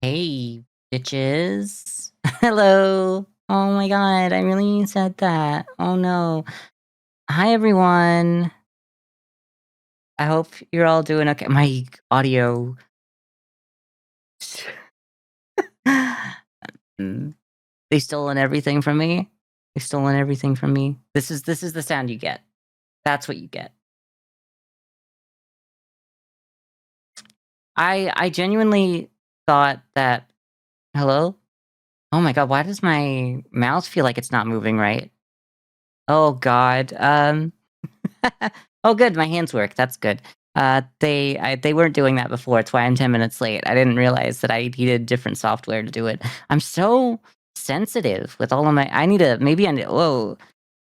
Hey, bitches. Hello. Oh my god, I really said that. Oh no. Hi, everyone. I hope you're all doing okay. My audio. Mm, they stolen everything from me. They stolen everything from me. This is the sound you get. That's what you get. I genuinely thought that. Hello. Oh my god, why does my mouse feel like it's not moving right? Oh god. Oh, good. My hands work. That's good. They weren't doing that before. It's why I'm 10 minutes late. I didn't realize that I needed different software to do it. I'm so sensitive with all of my. I need to maybe I need. Whoa.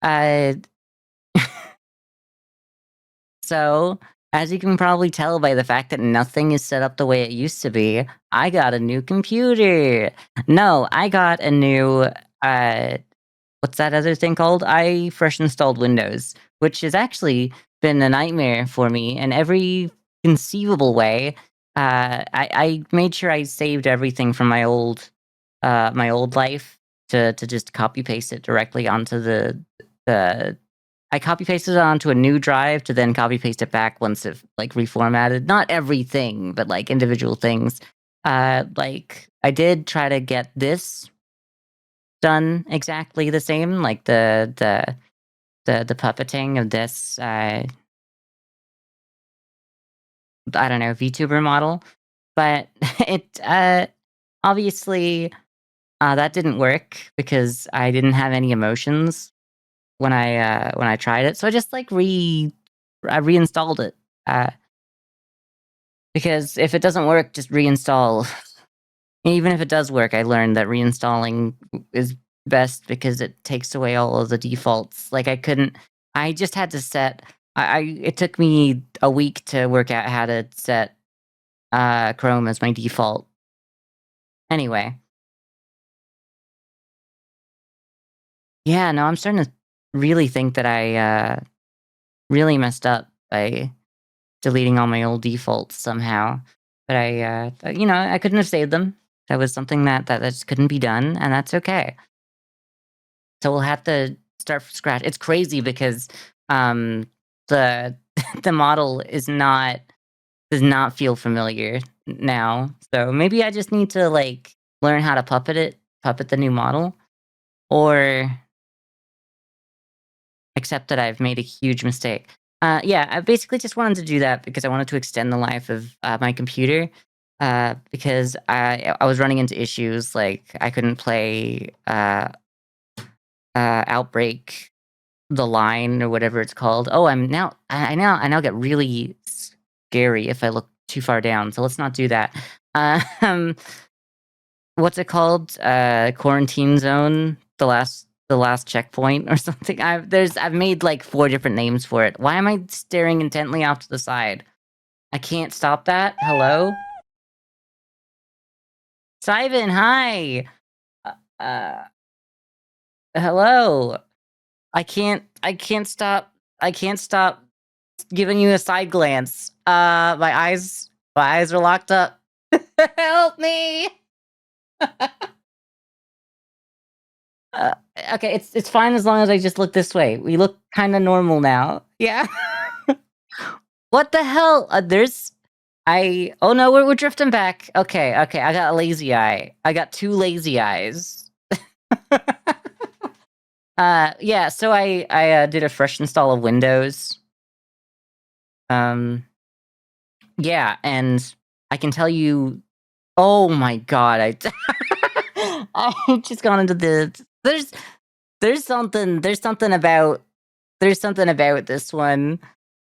Uh, so as you can probably tell by the fact that nothing is set up the way it used to be, I got a new computer. No, I got a new. Uh, what's that other thing called? I fresh installed Windows, which has actually been a nightmare for me in every conceivable way. I made sure I saved everything from my old life to just copy paste it directly onto the. I copy pasted it onto a new drive to then copy paste it back once it like reformatted. Not everything, but like individual things. Like I did try to get this done exactly the same, like the puppeting of this, I don't know, VTuber model, but it, obviously, that didn't work because I didn't have any emotions when I tried it, so I just, like, I reinstalled it, uh, because if it doesn't work, just reinstall. Even if it does work, I learned that reinstalling is best because it takes away all of the defaults. Like I just had to set I it took me a week to work out how to set Chrome as my default. Anyway, yeah, no, I'm starting to really think that I really messed up by deleting all my old defaults somehow. But I couldn't have saved them. That was something that just couldn't be done, and that's okay. So we'll have to start from scratch. It's crazy because the the model does not feel familiar now. So maybe I just need to like learn how to puppet the new model, or accept that I've made a huge mistake. Yeah, I basically just wanted to do that because I wanted to extend the life of my computer. Because I was running into issues like I couldn't play Outbreak the line or whatever it's called. Oh, I now get really scary if I look too far down. So let's not do that. Um, what's it called? Quarantine zone. The last checkpoint or something. I've made like four different names for it. Why am I staring intently off to the side? I can't stop that. Hello, Simon. Hi. Uh, hello. I can't stop giving you a side glance. My eyes are locked up. Help me. Uh, okay, it's fine as long as I just look this way. We look kind of normal now. Yeah. What the hell? There's I Oh no, we're drifting back. Okay, okay. I got a lazy eye. I got two lazy eyes. Yeah, so I did a fresh install of Windows. Um yeah, and I can tell you, oh my god, I just gone into there's something about this one.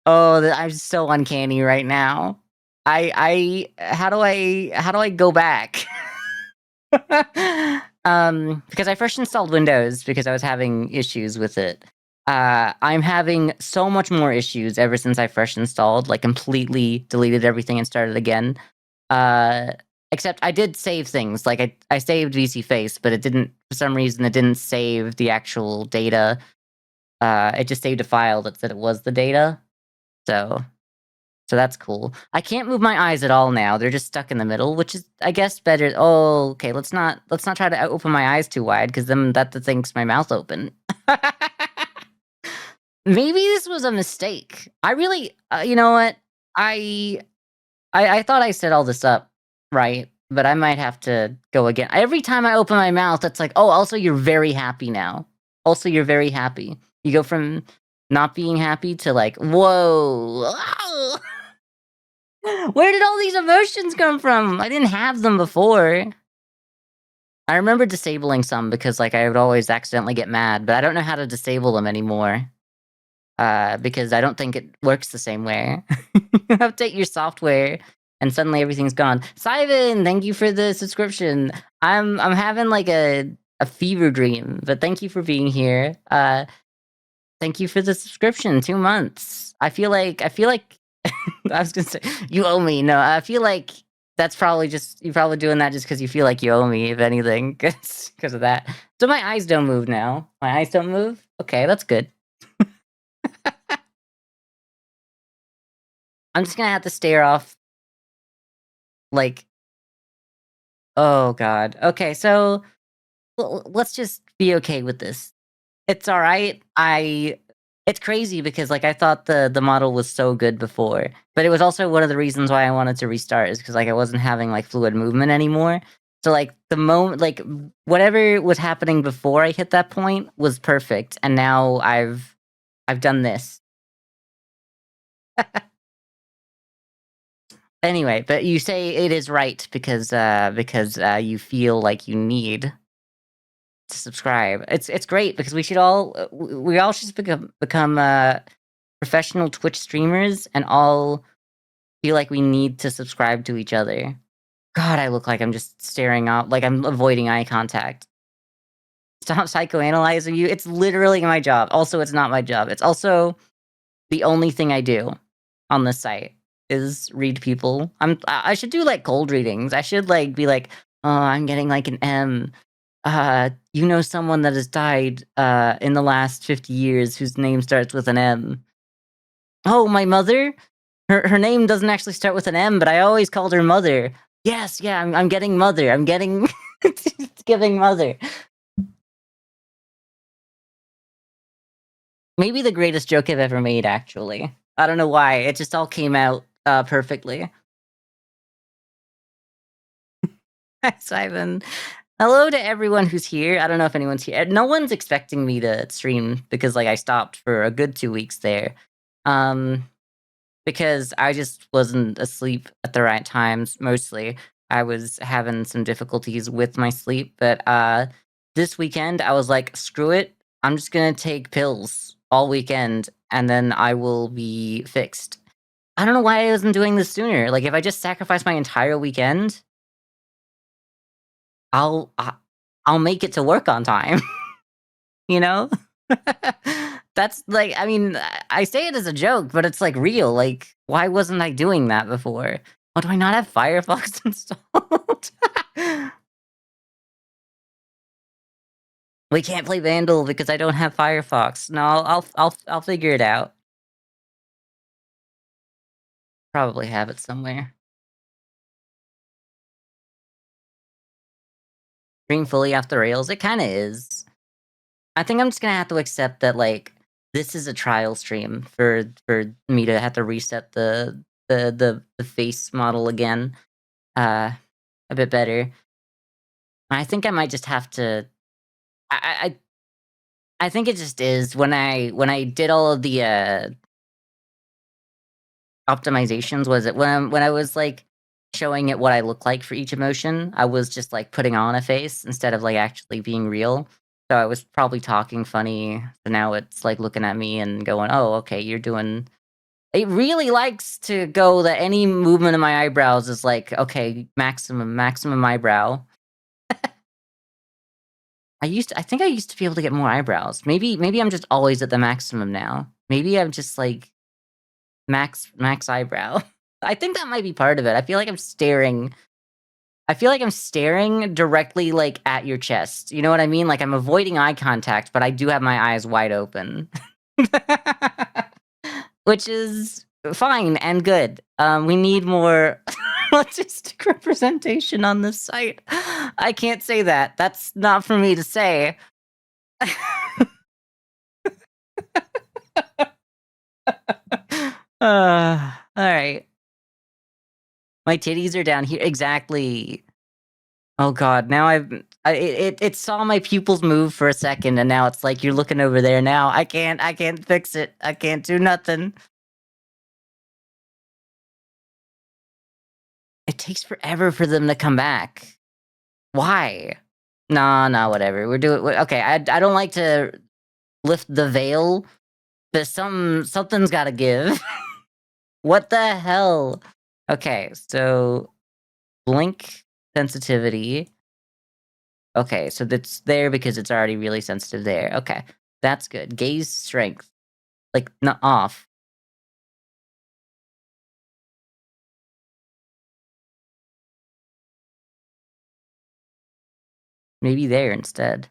Oh, I'm so uncanny right now. How do I go back? Because I first installed Windows because I was having issues with it. I'm having so much more issues ever since I first installed, like completely deleted everything and started again. Uh, Except I did save things. Like I saved VC Face, but it didn't for some reason it didn't save the actual data. It just saved a file that said it was the data. So So that's cool. I can't move my eyes at all now. They're just stuck in the middle, which is, I guess, better. Oh, okay. Let's not try to open my eyes too wide because then that thinks my mouth open. Maybe this was a mistake. I really, you know what? I, I thought I set all this up right, but I might have to go again. Every time I open my mouth, it's like, oh, also you're very happy now. Also, you're very happy. You go from not being happy to like, whoa. Where did all these emotions come from? I didn't have them before. I remember disabling some because, like, I would always accidentally get mad, but I don't know how to disable them anymore, because I don't think it works the same way. You update your software, and suddenly everything's gone. Simon, thank you for the subscription. I'm having, like, a fever dream, but thank you for being here. Thank you for the subscription, 2 months. I feel like I was gonna say, "You owe me." No, I feel like that's probably just you're probably doing that just because you feel like you owe me, if anything, because of that. So my eyes don't move now. My eyes don't move? Okay, that's good. I'm just gonna have to stare off, like oh god. Okay, so let's just be okay with this. It's alright. I It's crazy because, like, I thought the model was so good before, but it was also one of the reasons why I wanted to restart is because like, I wasn't having, like, fluid movement anymore. So, like, the moment like, whatever was happening before I hit that point was perfect, and now I've done this. Anyway, but you say it is right because you feel like you need to subscribe. It's great because we should all we all should become professional Twitch streamers and all feel like we need to subscribe to each other. God, I look like I'm just staring off, like I'm avoiding eye contact. Stop psychoanalyzing you. It's literally my job. Also, it's not my job. It's also the only thing I do on this site is read people. I should do like cold readings. I should like be like, oh, I'm getting like an M. You know someone that has died in the last 50 years whose name starts with an M. Oh, my mother? Her name doesn't actually start with an M, but I always called her mother. Yes, yeah, I'm getting mother. I'm getting it's giving mother. Maybe the greatest joke I've ever made, actually. I don't know why. It just all came out perfectly. Hi, Simon. Hello to everyone who's here. I don't know if anyone's here. No one's expecting me to stream because like I stopped for a good 2 weeks there. Um because I just wasn't asleep at the right times, mostly. I was having some difficulties with my sleep, but, this weekend, I was like, "Screw it. I'm just gonna take pills all weekend, and then I will be fixed." I don't know why I wasn't doing this sooner. Like, if I just sacrifice my entire weekend, I'll I I'll make it to work on time, you know? That's like I mean, I say it as a joke, but it's, like, real, like, why wasn't I doing that before? Oh, do I not have Firefox installed? We can't play Bandle because I don't have Firefox. No, I'll figure it out. Probably have it somewhere. Stream fully off the rails? It kinda is. I think I'm just gonna have to accept that, like, this is a trial stream for me to have to reset the face model again, uh, a bit better. I think I might just have to I I think it just is when I did all of the, optimizations, was it when I was, like, showing it what I look like for each emotion, I was just, like, putting on a face instead of, like, actually being real. So I was probably talking funny, so now it's, like, looking at me and going, "Oh, okay, you're doing." It really likes to go that any movement of my eyebrows is like, "Okay, maximum eyebrow." I think I used to be able to get more eyebrows. Maybe I'm just always at the maximum now. Maybe I'm just, like, max eyebrow. I think that might be part of it. I feel like I'm staring directly, like, at your chest. You know what I mean? Like, I'm avoiding eye contact, but I do have my eyes wide open. Which is Fine and good. We need more autistic representation on this site. I can't say that. That's not for me to say. Alright. My titties are down here. Exactly. Oh god, now it saw my pupils move for a second, and now it's like, "You're looking over there now." I can't fix it. I can't do nothing. It takes forever for them to come back. Why? Nah, nah, whatever. We're doing okay, I don't like to lift the veil, but something's gotta give. What the hell? Okay, so blink sensitivity. Okay, so that's there because it's already really sensitive there. Okay, that's good. Gaze strength, like, not off. Maybe there instead.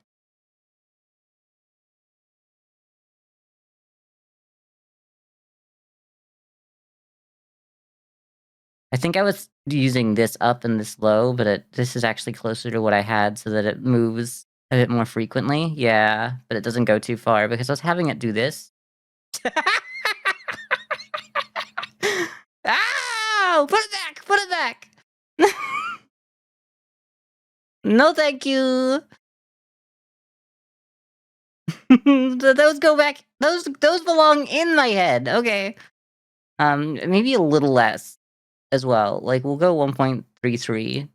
I think I was using this up and this low, but this is actually closer to what I had so that it moves a bit more frequently. Yeah, but it doesn't go too far because I was having it do this. Ow! Put it back! Put it back! No, thank you. Those go back. Those belong in my head. Okay. Maybe a little less as well. Like we'll go 1.33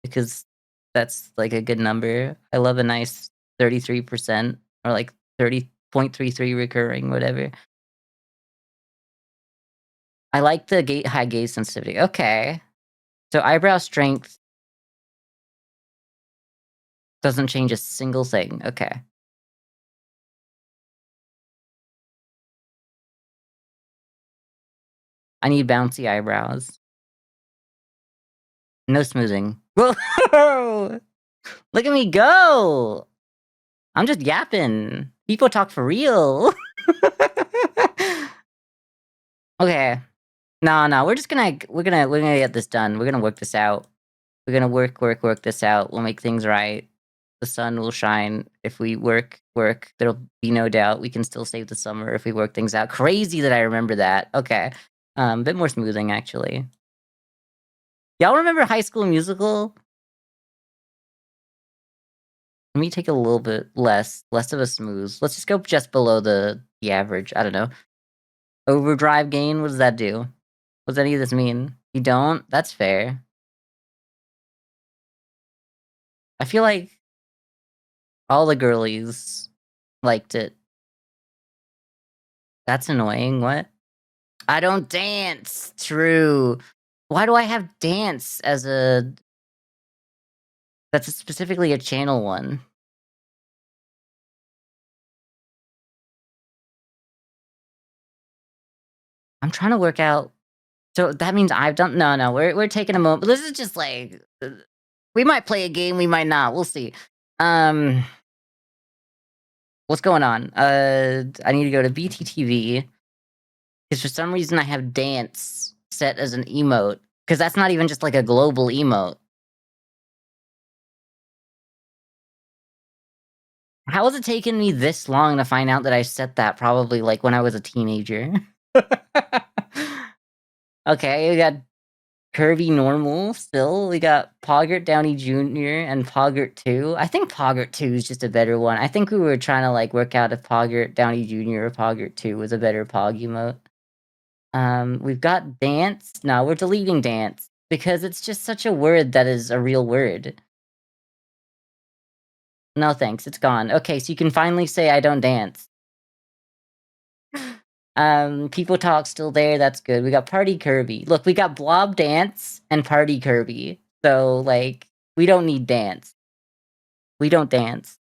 because that's like a good number. I love a nice 33% or like 30.33 recurring, whatever. I like the high gaze sensitivity. Okay. So eyebrow strength doesn't change a single thing. Okay. I need bouncy eyebrows. No smoothing. Whoa! Look at me go! I'm just yapping. People talk for real. Okay. No, no, we're gonna get this done. We're gonna work this out. We're gonna work this out. We'll make things right. The sun will shine if we work. There'll be no doubt we can still save the summer if we work things out. Crazy that I remember that. Okay. Bit more smoothing actually. Y'all remember High School Musical? Let me take a little bit less of a smooth. Let's just go just below the average. I don't know. Overdrive gain, what does that do? What does any of this mean? You don't? That's fair. I feel like all the girlies liked it. That's annoying, what? I don't dance! True. Why do I have dance as a... That's specifically a channel one. I'm trying to work out... So that means I've done... No, we're taking a moment. This is just like... We might play a game, we might not. We'll see. What's going on? I need to go to BTTV because for some reason I have dance set as an emote because that's not even just like a global emote. How has it taken me this long to find out that I set that probably like when I was a teenager? Okay, we got Curvy Normal still. We got Poggert Downey Jr. and Poggert 2. I think Poggert 2 is just a better one. I think we were trying to like work out if Poggert Downey Jr. or Poggert 2 was a better Pog emote. We've got dance. No, we're deleting dance because it's just such a word that is a real word. No thanks, it's gone. Okay, so you can finally say I don't dance. People talk still there, that's good. We got Party Kirby. Look, we got Blob Dance and Party Kirby. So, like, we don't need dance. We don't dance.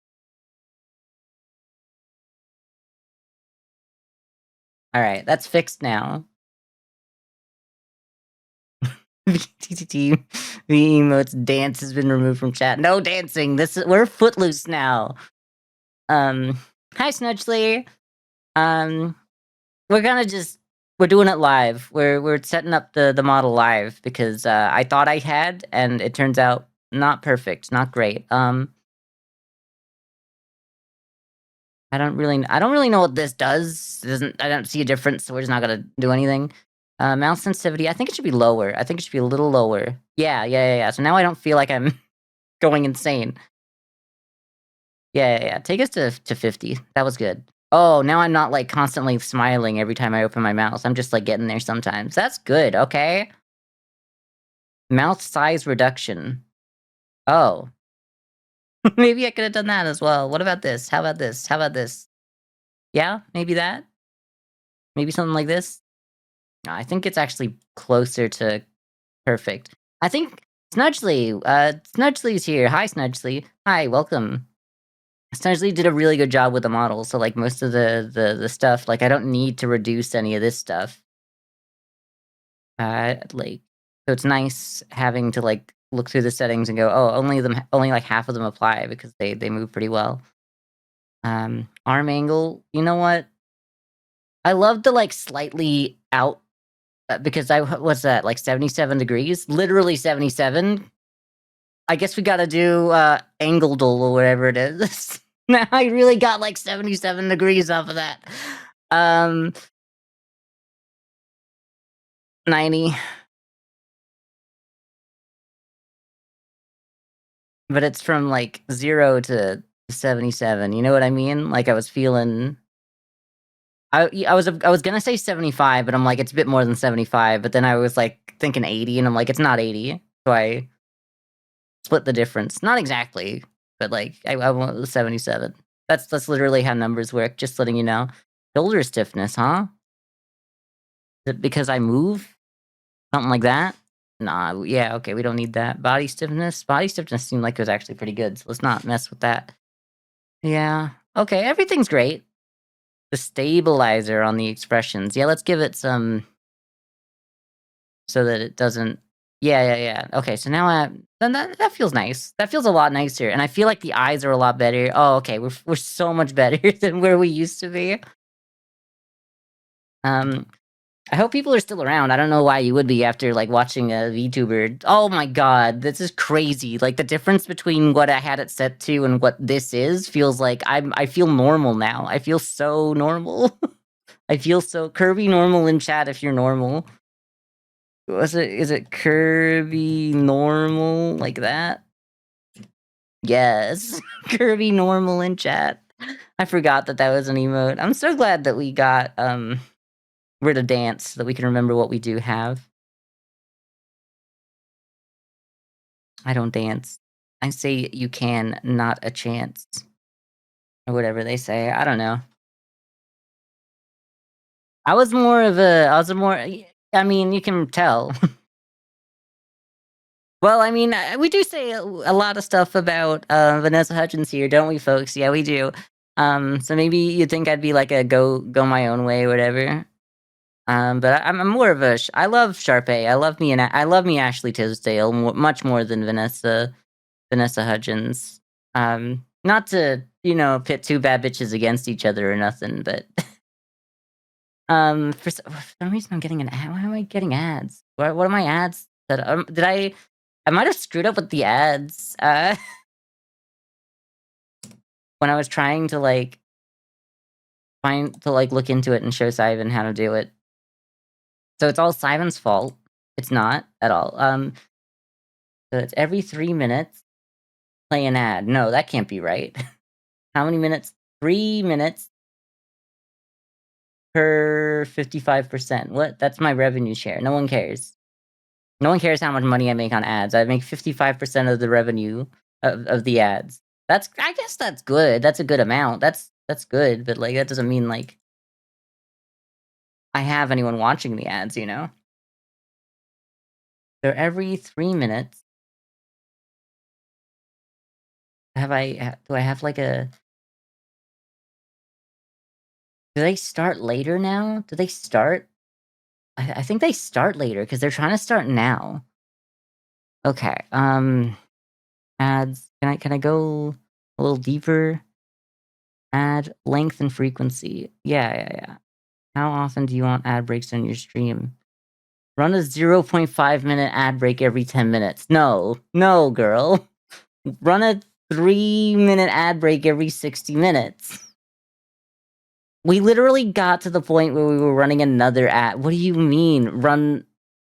Alright, that's fixed now. VTT, the emotes dance has been removed from chat. No dancing. We're footloose now. Hi Snudgely. We're gonna just We're doing it live. We're setting up the model live because, I thought I had, and it turns out not perfect, not great. I don't really know what this does. It doesn't I don't see a difference, so we're just not gonna do anything. Mouse sensitivity, I think it should be lower. I think it should be a little lower. Yeah. So now I don't feel like I'm going insane. Yeah. Take us to 50. That was good. Oh, now I'm not, like, constantly smiling every time I open my mouth. I'm just, like, getting there sometimes. That's good, okay. Mouth size reduction. Oh, maybe I could have done that as well. What about this? How about this? How about this? Yeah, maybe that? Maybe something like this? I think it's actually closer to perfect. I think Snudgely's here. Hi, Snudgely. Hi, welcome. Snudgely did a really good job with the model, so, like, most of the stuff, like, I don't need to reduce any of this stuff. Like, so it's nice having to, like, look through the settings and go, "Oh, only, like, half of them apply," because they move pretty well. Arm angle, you know what? I love the, like, slightly out, because what's that, like, 77 degrees? Literally 77? I guess we gotta do, angled or whatever it is. Now I really got, like, 77 degrees off of that. Um, 90, but it's from, like, 0 to 77, you know what I mean? Like, I was feeling I was gonna say 75, but I'm like, it's a bit more than 75, but then I was, like, thinking 80, and I'm like, "It's not 80." So I split the difference. Not exactly, but, like, I went with 77. That's literally how numbers work, just letting you know. Shoulder stiffness, huh? Is it because I move? Something like that? Nah, yeah, okay, we don't need that. Body stiffness? Body stiffness seemed like it was actually pretty good, so let's not mess with that. Yeah. Okay, everything's great. The stabilizer on the expressions. Yeah, let's give it some so that it doesn't. Yeah. Okay, so now then that feels nice. That feels a lot nicer, and I feel like the eyes are a lot better. Oh, okay, we're so much better than where we used to be. Um, I hope people are still around. I don't know why you would be after, like, watching a VTuber. Oh my god, this is crazy. Like, the difference between what I had it set to and what this is feels like I feel normal now. I feel so normal. I feel so Kirby normal in chat if you're normal. Is it Kirby normal like that? Yes. Kirby normal in chat. I forgot that that was an emote. I'm so glad that we got rid of dance so that we can remember what we do have. I don't dance. I say you can, not a chance. Or whatever they say. I don't know. I was a more I mean, you can tell. Well, I mean, we do say a lot of stuff about, Vanessa Hudgens here, don't we, folks? Yeah, we do. So maybe you'd think I'd be like a go my own way, whatever. But I'm more of a I love Sharpay. I love me Ashley Tisdale much more than Vanessa Hudgens. Not to, pit two bad bitches against each other or nothing, but for some reason I'm getting an ad. Why am I getting ads? What are my ads? Did I might have screwed up with the ads, when I was trying to, like, look into it and show Simon how to do it. So it's all Simon's fault. It's not at all. So it's every 3 minutes, play an ad. No, that can't be right. How many minutes? 3 minutes per 55%. What? That's my revenue share. No one cares. No one cares how much money I make on ads. I make 55% of the revenue of the ads. I guess that's good. That's a good amount. That's good, but, like, that doesn't mean, like, I have anyone watching the ads, you know? So every 3 minutes, do I have, like, a do they start later now? Do they start? I think they start later because 'cause they're trying to start now. Okay, ads. Can I go a little deeper? Ad length and frequency. Yeah. How often do you want ad breaks on your stream? Run a 0.5-minute ad break every 10 minutes. No. No, girl. Run a 3-minute ad break every 60 minutes. We literally got to the point where we were running another ad. What do you mean? Run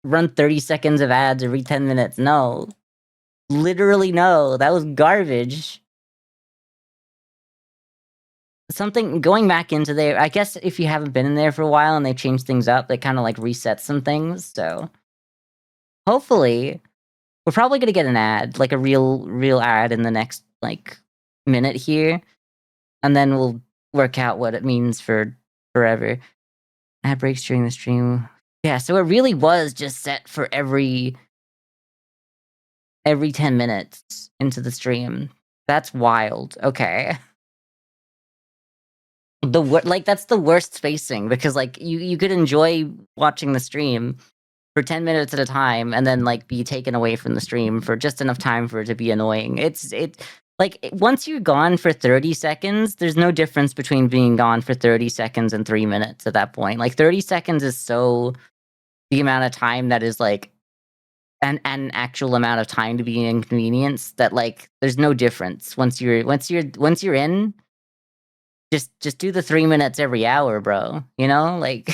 30 seconds of ads every 10 minutes? No. Literally no. That was garbage. Something going back into there, I guess if you haven't been in there for a while and they changed things up, they kind of like reset some things. So hopefully we're probably gonna get an ad, like a real ad in the next like minute here, and then we'll work out what it means for forever. Ad breaks during the stream. Yeah, so it really was just set for every 10 minutes into the stream. That's wild. Okay. Like that's the worst spacing because like you could enjoy watching the stream for 10 minutes at a time and then like be taken away from the stream for just enough time for it to be annoying. Once you're gone for 30 seconds, there's no difference between being gone for 30 seconds and 3 minutes at that point. Like 30 seconds is so the amount of time that is like an actual amount of time to be an inconvenience that like there's no difference once you're in. Just do the 3 minutes every hour, bro. You know, like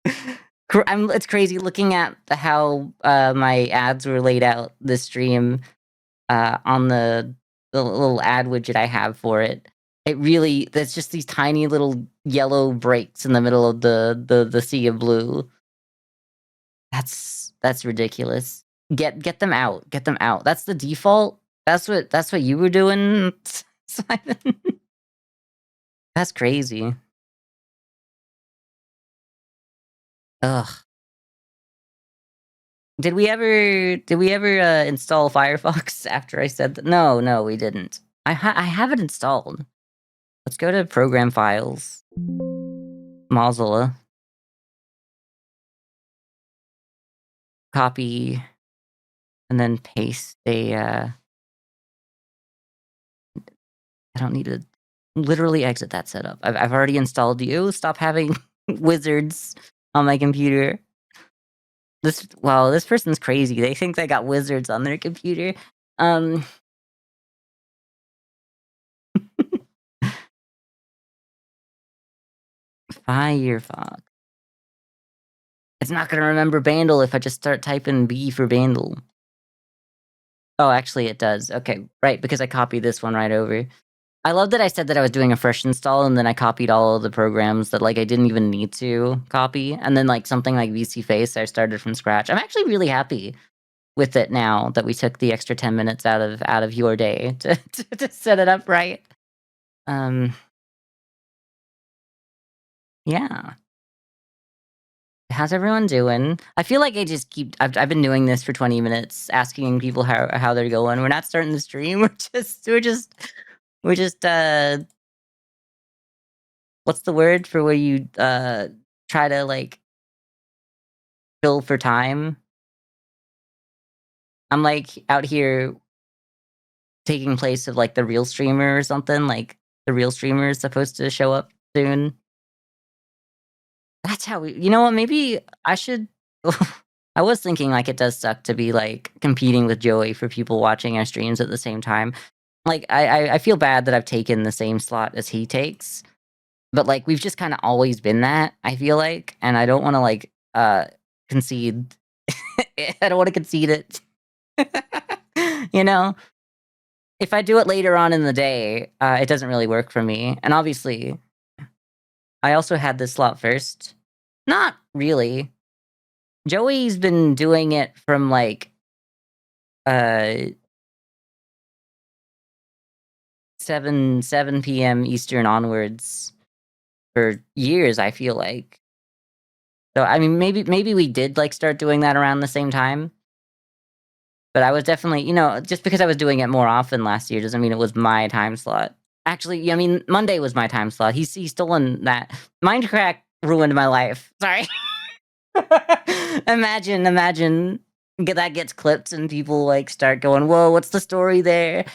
it's crazy looking at how my ads were laid out this stream on the little ad widget I have for it. It really there's just these tiny little yellow breaks in the middle of the sea of blue. That's ridiculous. Get them out. Get them out. That's the default. That's what you were doing, Simon. That's crazy. Ugh. Did we ever install Firefox after I said that? No, we didn't. I have it installed. Let's go to program files. Mozilla. Copy and then paste I don't need to literally exit that setup. I've already installed you. Stop having wizards on my computer. This person's crazy. They think they got wizards on their computer. Firefox. It's not gonna remember Bandle if I just start typing B for Bandle. Oh, actually it does. Okay, right, because I copied this one right over. I love that I said that I was doing a fresh install and then I copied all of the programs that like I didn't even need to copy. And then like something like VC Face, I started from scratch. I'm actually really happy with it now that we took the extra 10 minutes out of your day to set it up right. Yeah. How's everyone doing? I feel like I just keep. I've been doing this for 20 minutes, asking people how they're going. We're not starting the stream. We're just. What's the word for where you try to like fill for time? I'm like out here taking place of like the real streamer or something. Like the real streamer is supposed to show up soon. That's how we. You know what? Maybe I should. I was thinking like it does suck to be like competing with Joey for people watching our streams at the same time. Like I feel bad that I've taken the same slot as he takes, but like we've just kind of always been that. I feel like, and I don't want to like concede. I don't want to concede it. You know, if I do it later on in the day, it doesn't really work for me. And obviously, I also had this slot first. Not really. Joey's been doing it from like 7 p.m. Eastern onwards for years, I feel like. So I mean maybe we did like start doing that around the same time. But I was definitely, just because I was doing it more often last year doesn't mean it was my time slot. Actually, I mean Monday was my time slot. He's stolen that. Mindcrack ruined my life. Sorry. Imagine that gets clipped and people like start going, "Whoa, what's the story there?"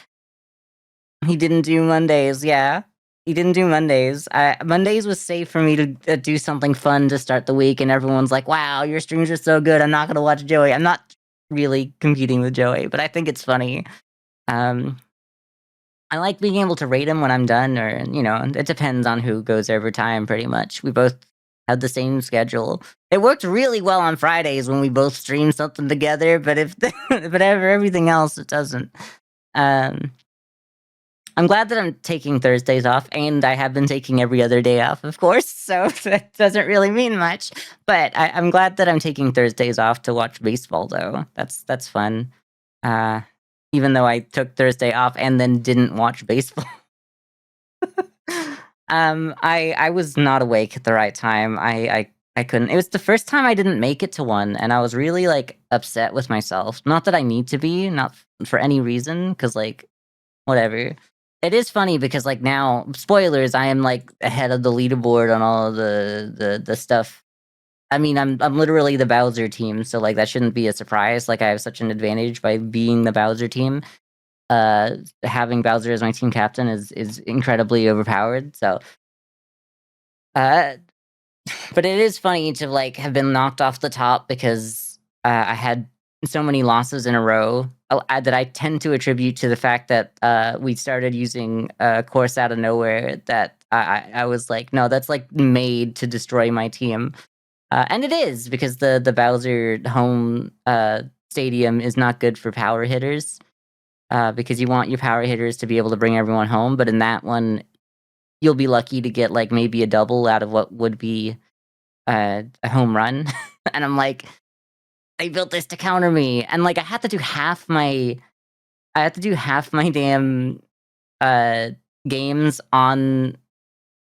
He didn't do Mondays, yeah. He didn't do Mondays. Mondays was safe for me to do something fun to start the week, and everyone's like, "Wow, your streams are so good. I'm not gonna watch Joey." I'm not really competing with Joey, but I think it's funny. Um, I like being able to rate him when I'm done, or it depends on who goes over time. Pretty much, we both had the same schedule. It worked really well on Fridays when we both streamed something together, but if but everything else, it doesn't. Um, I'm glad that I'm taking Thursdays off, and I have been taking every other day off, of course, so that doesn't really mean much, but I'm glad that I'm taking Thursdays off to watch baseball, though. That's fun. Uh, Even though I took Thursday off and then didn't watch baseball. I was not awake at the right time. I couldn't. It was the first time I didn't make it to one, and I was really, like, upset with myself. Not that I need to be, not for any reason, because like, whatever. It is funny because, like, now spoilers, I am, like, ahead of the leaderboard on all of the stuff. I mean, I'm literally the Bowser team, so, like, that shouldn't be a surprise, like, I have such an advantage by being the Bowser team. Having Bowser as my team captain is incredibly overpowered, so, uh but it is funny to, like, have been knocked off the top because, I had so many losses in a row, that I tend to attribute to the fact that, we started using a course out of nowhere that I was like, "No, that's, like, made to destroy my team." And it is, because the Bowser home, stadium is not good for power hitters, because you want your power hitters to be able to bring everyone home, but in that one, you'll be lucky to get, like, maybe a double out of what would be a home run. And I'm like, they built this to counter me, and like I had to do half my damn uh games on,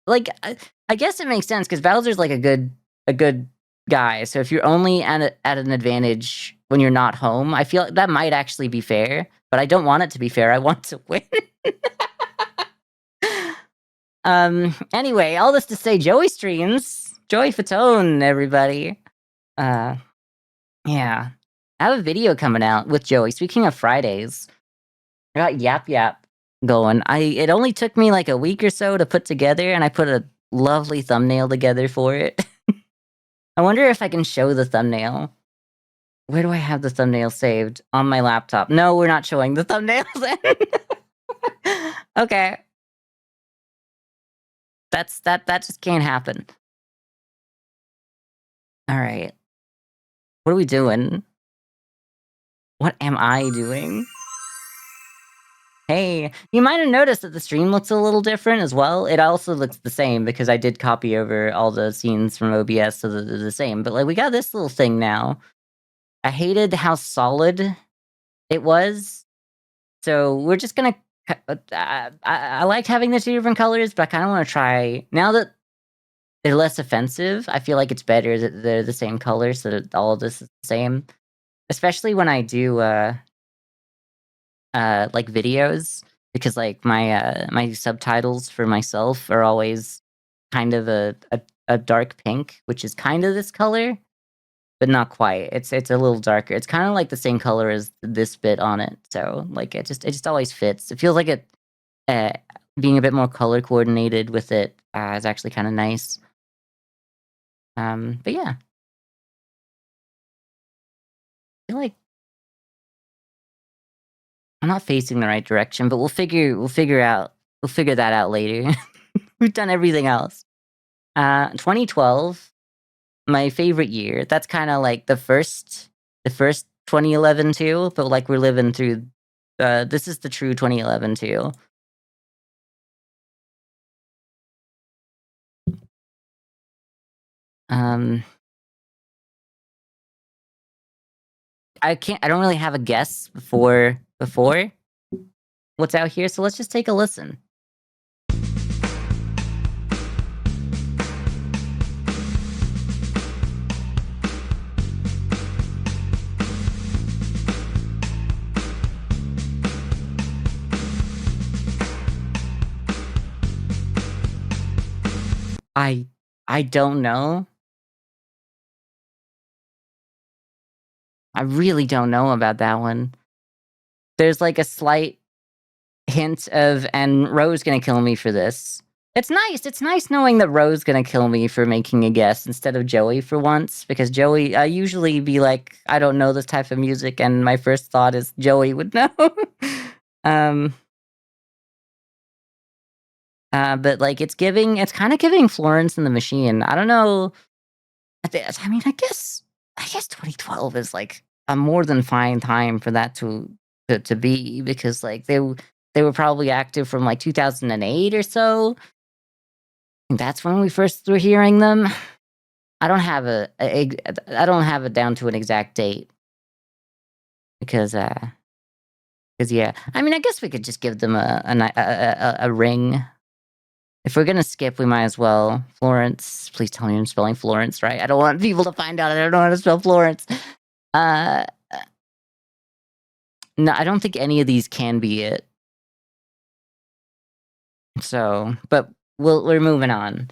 like, I guess it makes sense because Bowser's like a good guy. So if you're only at an advantage when you're not home, I feel like that might actually be fair, but I don't want it to be fair. I want to win. Anyway, all this to say, Joey streams. Joey Fatone, everybody. Uh Yeah. I have a video coming out with Joey. Speaking of Fridays, I got Yap Yap going. It only took me like a week or so to put together, and I put a lovely thumbnail together for it. I wonder if I can show the thumbnail. Where do I have the thumbnail saved? On my laptop. No, we're not showing the thumbnail then. Okay. That just can't happen. All right. What are we doing? What am I doing? Hey, you might have noticed that the stream looks a little different as well. It also looks the same because I did copy over all the scenes from OBS so that they're the same. But like, we got this little thing now. I hated how solid it was, so we're just gonna. I liked having the two different colors, but I kind of want to try now that they're less offensive. I feel like it's better that they're the same color, so that all of this is the same. Especially when I do like videos, because like my subtitles for myself are always kind of a dark pink, which is kind of this color, but not quite. It's a little darker. It's kind of like the same color as this bit on it. So like it just always fits. It feels like it uh, being a bit more color coordinated with it is actually kind of nice. But yeah, I feel like I'm not facing the right direction, but we'll figure that out later. We've done everything else. 2012, my favorite year. That's kind of like the first 2011 too, but like we're living through. This is the true 2011 too. Um, I can't. I don't really have a guess before what's out here, so let's just take a listen. I I don't know. I really don't know about that one. There's like a slight hint of, and Ro's gonna kill me for this. It's nice knowing that Ro's gonna kill me for making a guess instead of Joey for once, because Joey I usually be like, "I don't know this type of music," and my first thought is Joey would know. Um, but, like, it's kinda giving Florence and the Machine. I don't know. I mean, I guess 2012 is, like, a more than fine time for that to be because, like, they were probably active from, like, 2008 or so. And that's when we first were hearing them. I don't have I don't have it down to an exact date because, yeah. I mean, I guess we could just give them a ring. If we're gonna skip, we might as well. Florence, please tell me I'm spelling Florence right. I don't want people to find out I don't know how to spell Florence. Uh, no, I don't think any of these can be it. So, but we're moving on.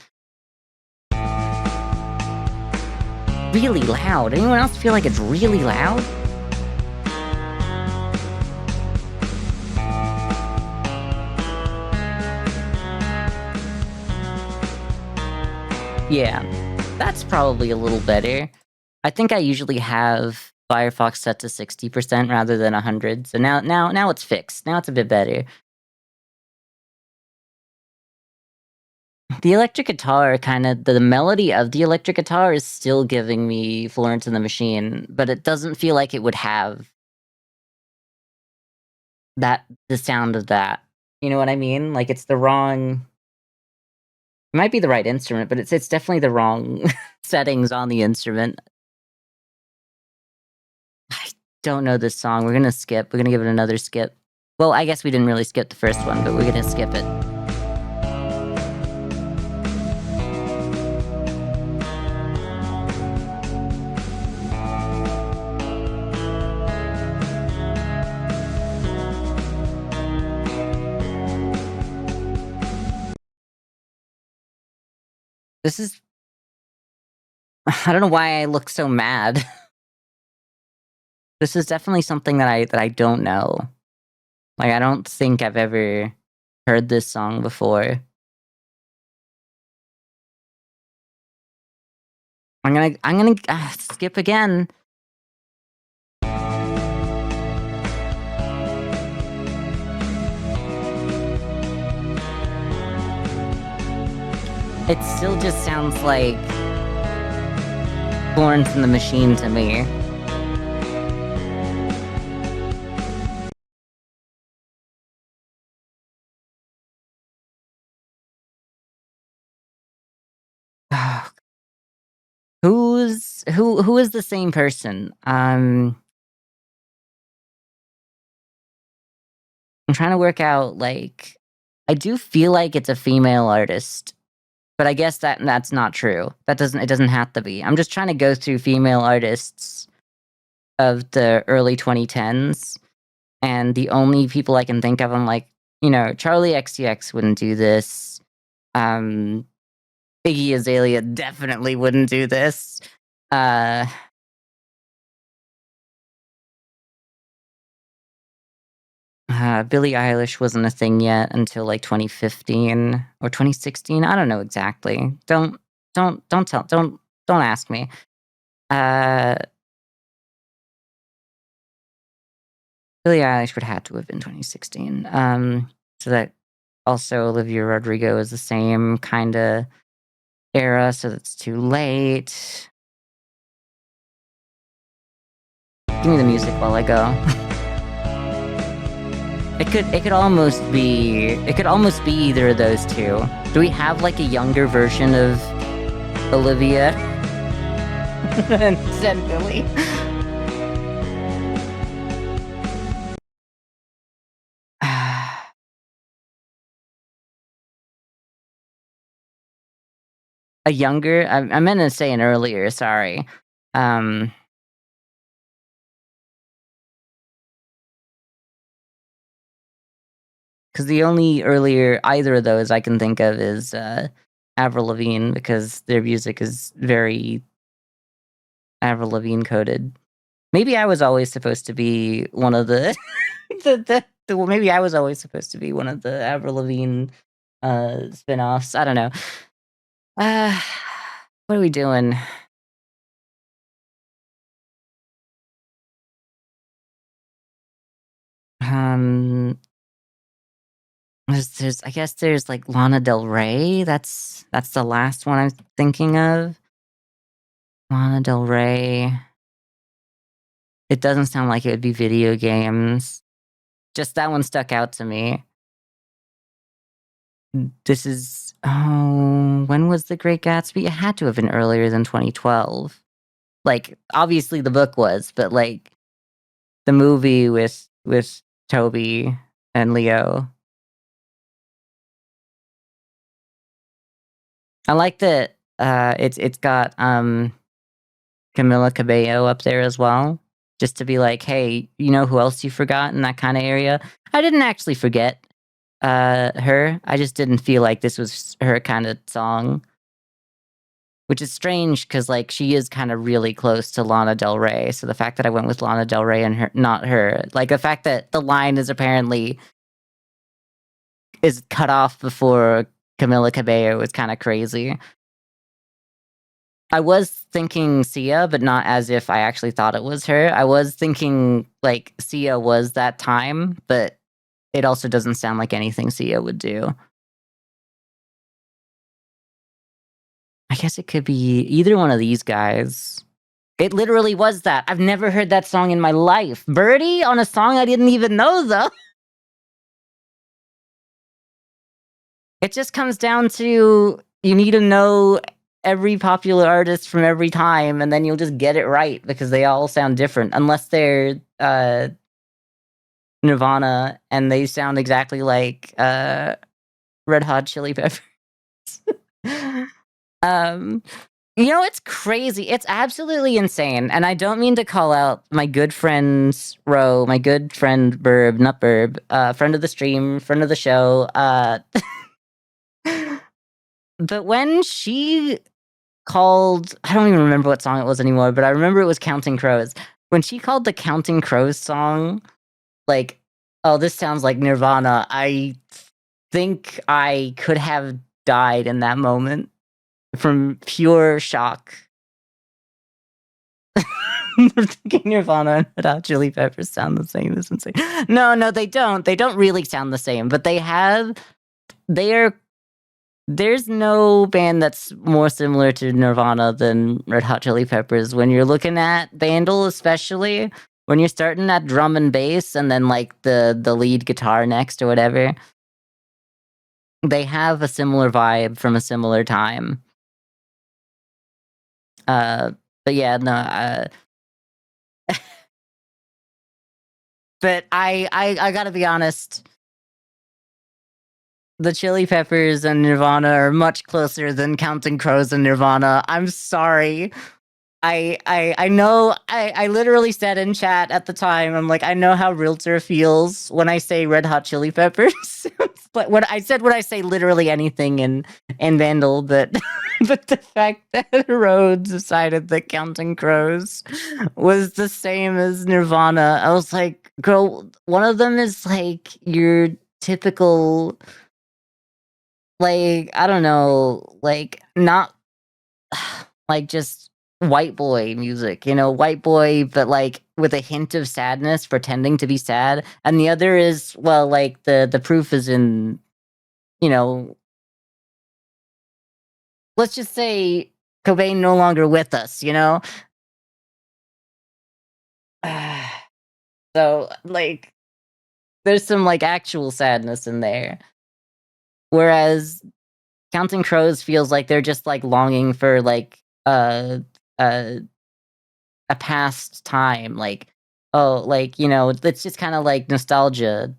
Really loud. Anyone else feel like it's really loud? Yeah, that's probably a little better. I think I usually have Firefox set to 60% rather than 100, so now it's fixed. Now it's a bit better. The electric guitar kinda the melody of the electric guitar is still giving me Florence and the Machine, but it doesn't feel like it would have the sound of that. You know what I mean? Like, it's the wrong it might be the right instrument, but it's definitely the wrong settings on the instrument. I don't know this song. We're gonna skip. We're gonna give it another skip. Well, I guess we didn't really skip the first one, but we're gonna skip it. This is I don't know why I look so mad. This is definitely something that I don't know. Like, I don't think I've ever heard this song before. I'm gonna skip again. It still just sounds like Florence and the Machine to me. Who is the same person? I'm trying to work out, like I do feel like it's a female artist, but I guess that's not true. It doesn't have to be. I'm just trying to go through female artists of the early 2010s, and the only people I can think of, I'm like, Charlie XCX wouldn't do this. Um, Iggy Azalea definitely wouldn't do this. Uh Billie Eilish wasn't a thing yet until, like, 2015 or 2016, I don't know exactly. Don't ask me. Uh, Billie Eilish would have to have been 2016, so that also Olivia Rodrigo is the same kinda era, so that's too late. Give me the music while I go. It could almost be either of those two. Do we have, like, a younger version of Olivia than Billy? A younger? I meant to say an earlier, sorry. Um 'Cause the only earlier either of those I can think of is, Avril Lavigne because their music is very Avril Lavigne coded. Maybe I was always supposed to be one of the well, maybe I was always supposed to be one of the Avril Lavigne spin-offs. I don't know. Uh, what are we doing? Um, there's I guess there's, like, Lana Del Rey, that's the last one I'm thinking of. Lana Del Rey. It doesn't sound like it would be video games. Just that one stuck out to me. This is when was The Great Gatsby? It had to have been earlier than 2012. Like, obviously the book was, but, like, the movie with Toby and Leo. I like that, it's got, Camila Cabello up there as well, just to be like, "Hey, you know who else you forgot in that kinda area?" I didn't actually forget, her, I just didn't feel like this was her kinda song, which is strange because like, she is kinda really close to Lana Del Rey, so the fact that I went with Lana Del Rey and her not her, like, the fact that the line is cut off before Camila Cabello is kinda crazy. I was thinking Sia, but not as if I actually thought it was her. I was thinking, like, Sia was that time, but it also doesn't sound like anything Sia would do. I guess it could be either one of these guys. It literally was that. I've never heard that song in my life. Birdie on a song I didn't even know, though. It just comes down to you need to know every popular artist from every time, and then you'll just get it right because they all sound different, unless they're Nirvana and they sound exactly like Red Hot Chili Peppers. um, it's crazy. It's absolutely insane, and I don't mean to call out my good friends Ro, my good friend Burb, not Burb, friend of the stream, friend of the show. But when she called, I don't even remember what song it was anymore, but I remember it was Counting Crows. When she called the Counting Crows song, like, oh, this sounds like Nirvana, I think I could have died in that moment from pure shock. I'm thinking Nirvana and Red Hot Chili Peppers sound the same. This insane. No, they don't. They don't really sound the same, but they're there's no band that's more similar to Nirvana than Red Hot Chili Peppers. When you're looking at Bandle, especially when you're starting at drum and bass, and then like the lead guitar next or whatever, they have a similar vibe from a similar time. Uh, but yeah, no. But I gotta be honest. The Chili Peppers and Nirvana are much closer than Counting Crows and Nirvana. I'm sorry. I know I literally said in chat at the time, I'm like, I know how Realtor feels when I say Red Hot Chili Peppers. But when I say literally anything in Vandal, but but the fact that Rhodes decided that Counting Crows was the same as Nirvana, I was like, girl, one of them is like your typical, like, I don't know, like, not like just white boy music, white boy, but like with a hint of sadness, pretending to be sad. And the other is, well, like the proof is in, you know, let's just say Cobain no longer with us. So like there's some like actual sadness in there. Whereas Counting Crows feels like they're just like longing for like uh a past time, like, oh, like, it's just kinda like nostalgia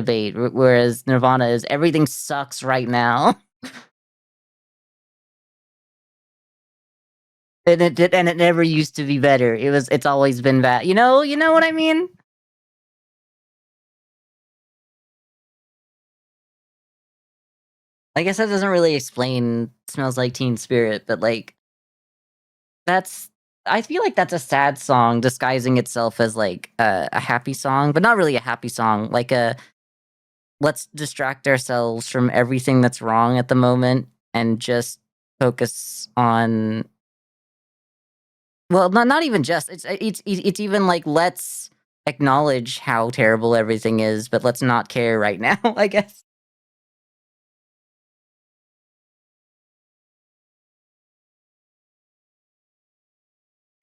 bait, whereas Nirvana is everything sucks right now, and it never used to be better. It's always been bad. You know what I mean? I guess that doesn't really explain Smells Like Teen Spirit, but, like, that's I feel like that's a sad song disguising itself as, like, a happy song, but not really a happy song, like a let's distract ourselves from everything that's wrong at the moment and just focus on, well, not even just, it's even like, let's acknowledge how terrible everything is, but let's not care right now, I guess.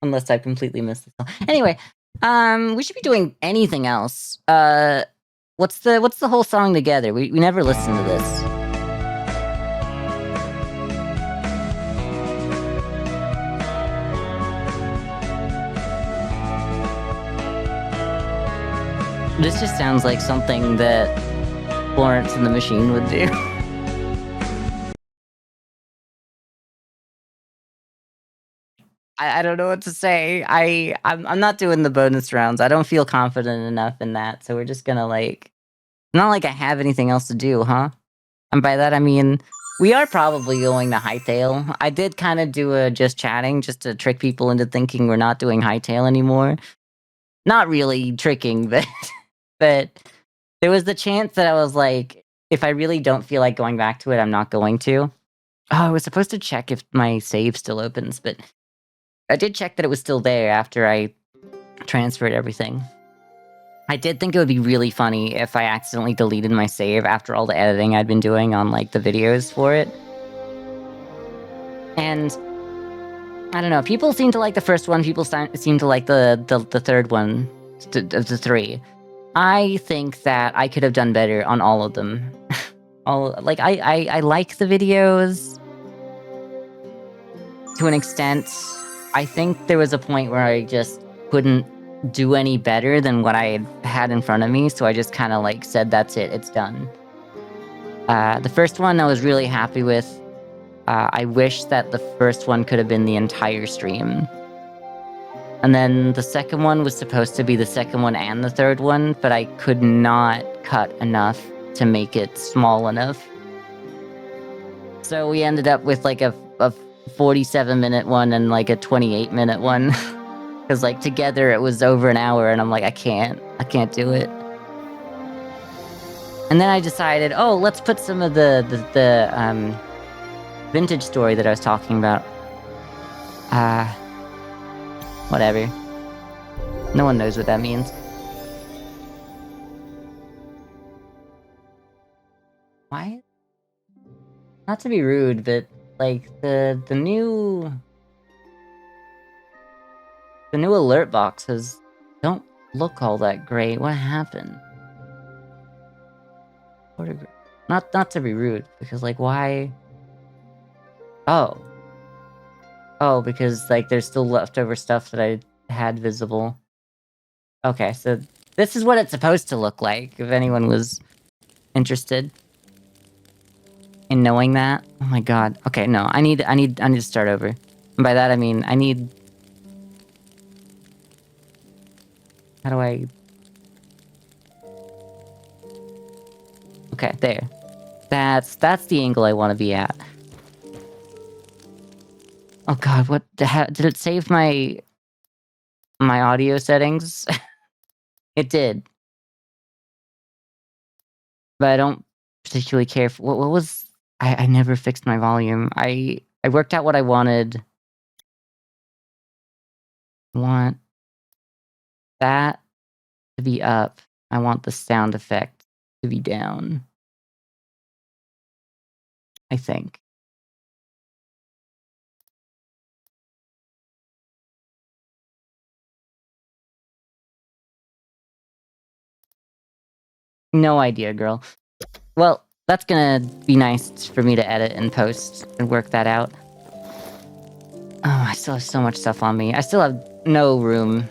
Unless I've completely missed the song. Anyway, we should be doing anything else. What's the whole song together? We never listened to this. This just sounds like something that Florence and the Machine would do. I don't know what to say. I'm not doing the bonus rounds. I don't feel confident enough in that, so we're just gonna, like, not like I have anything else to do, huh? And by that I mean, we are probably going to Hytale. I did kinda do a just chatting just to trick people into thinking we're not doing Hytale anymore. Not really tricking, but but there was the chance that I was like, if I really don't feel like going back to it, I'm not going to. Oh, I was supposed to check if my save still opens, but I did check that it was still there after I transferred everything. I did think it would be really funny if I accidentally deleted my save after all the editing I'd been doing on, like, the videos for it. And I don't know, people seem to like the first one, people seem to like the third one of the three. I think that I could have done better on all of them. All, like, I like the videos to an extent. I think there was a point where I just couldn't do any better than what I had in front of me, so I just kind of, like, said, that's it, it's done. The first one I was really happy with. I wish that the first one could have been the entire stream. And then the second one was supposed to be the second one and the third one, but I could not cut enough to make it small enough. So we ended up with, like, a 47-minute one and, like, a 28-minute one. Because, like, together it was over an hour, and I'm like, I can't do it. And then I decided, oh, let's put some of the vintage story that I was talking about. Whatever. No one knows what that means. Why? Not to be rude, but, like, the new alert boxes don't look all that great. What happened? Not to be rude, because, like, why? Oh, because, like, there's still leftover stuff that I had visible. Okay, so this is what it's supposed to look like, if anyone was interested in knowing that. Oh my god. Okay, no, I need to start over. And by that I mean, I need... How do I... Okay, there. That's the angle I want to be at. Oh god, what the hell? Did it save my audio settings? It did. But I don't particularly care for... What was... I never fixed my volume. I worked out what I wanted. I want that to be up. I want the sound effect to be down. I think. No idea, girl. Well, that's gonna be nice for me to edit and post and work that out. Oh, I still have so much stuff on me. I still have no room.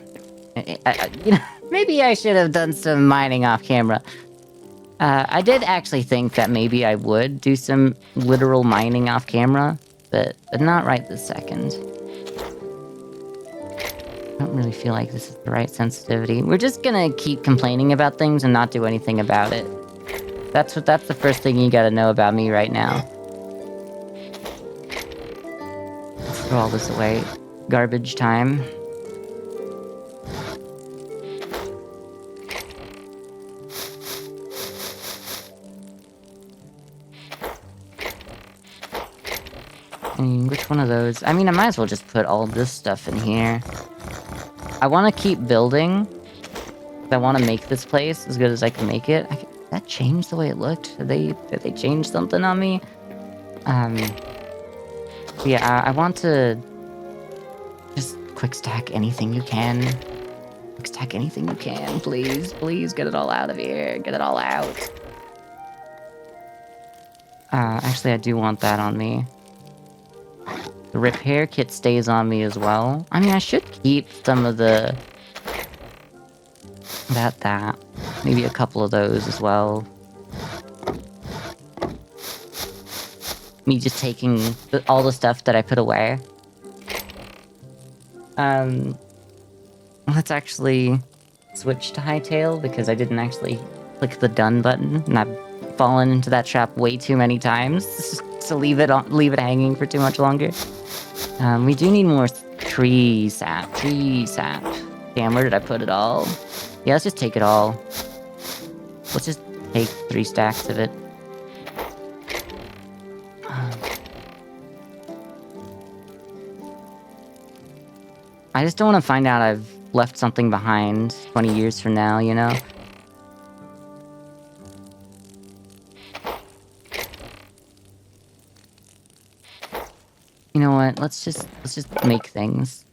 You know, maybe I should have done some mining off camera. I did actually think that maybe I would do some literal mining off camera, but not right this second. I don't really feel like this is the right sensitivity. We're just gonna keep complaining about things and not do anything about it. That's the first thing you gotta know about me right now. Let's throw all this away. Garbage time. I mean, which one of those? I mean, I might as well just put all this stuff in here. I want to keep building. I want to make this place as good as I can make it. Did that change the way it looked? Did they change something on me? Yeah, I want to just quick stack anything you can. Quick stack anything you can, please. Please get it all out of here. Get it all out. Actually, I do want that on me. The repair kit stays on me as well. I mean, I should keep some of the... That. Maybe a couple of those as well. Me just taking all the stuff that I put away. Let's actually switch to Hytale, because I didn't actually click the done button, and I've fallen into that trap way too many times to leave it hanging for too much longer. We do need more tree sap. Damn, where did I put it all? Yeah, let's just take it all. Let's just take 3 stacks of it. I just don't want to find out I've left something behind 20 years from now, you know? You know what? Let's just make things.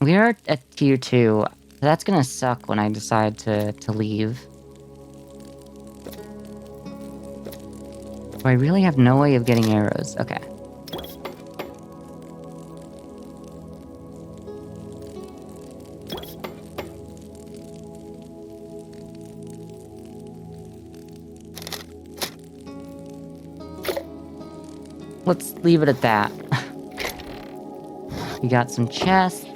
We are at tier 2. That's gonna suck when I decide to leave. I really have no way of getting arrows. Okay. Let's leave it at that. We got some chests.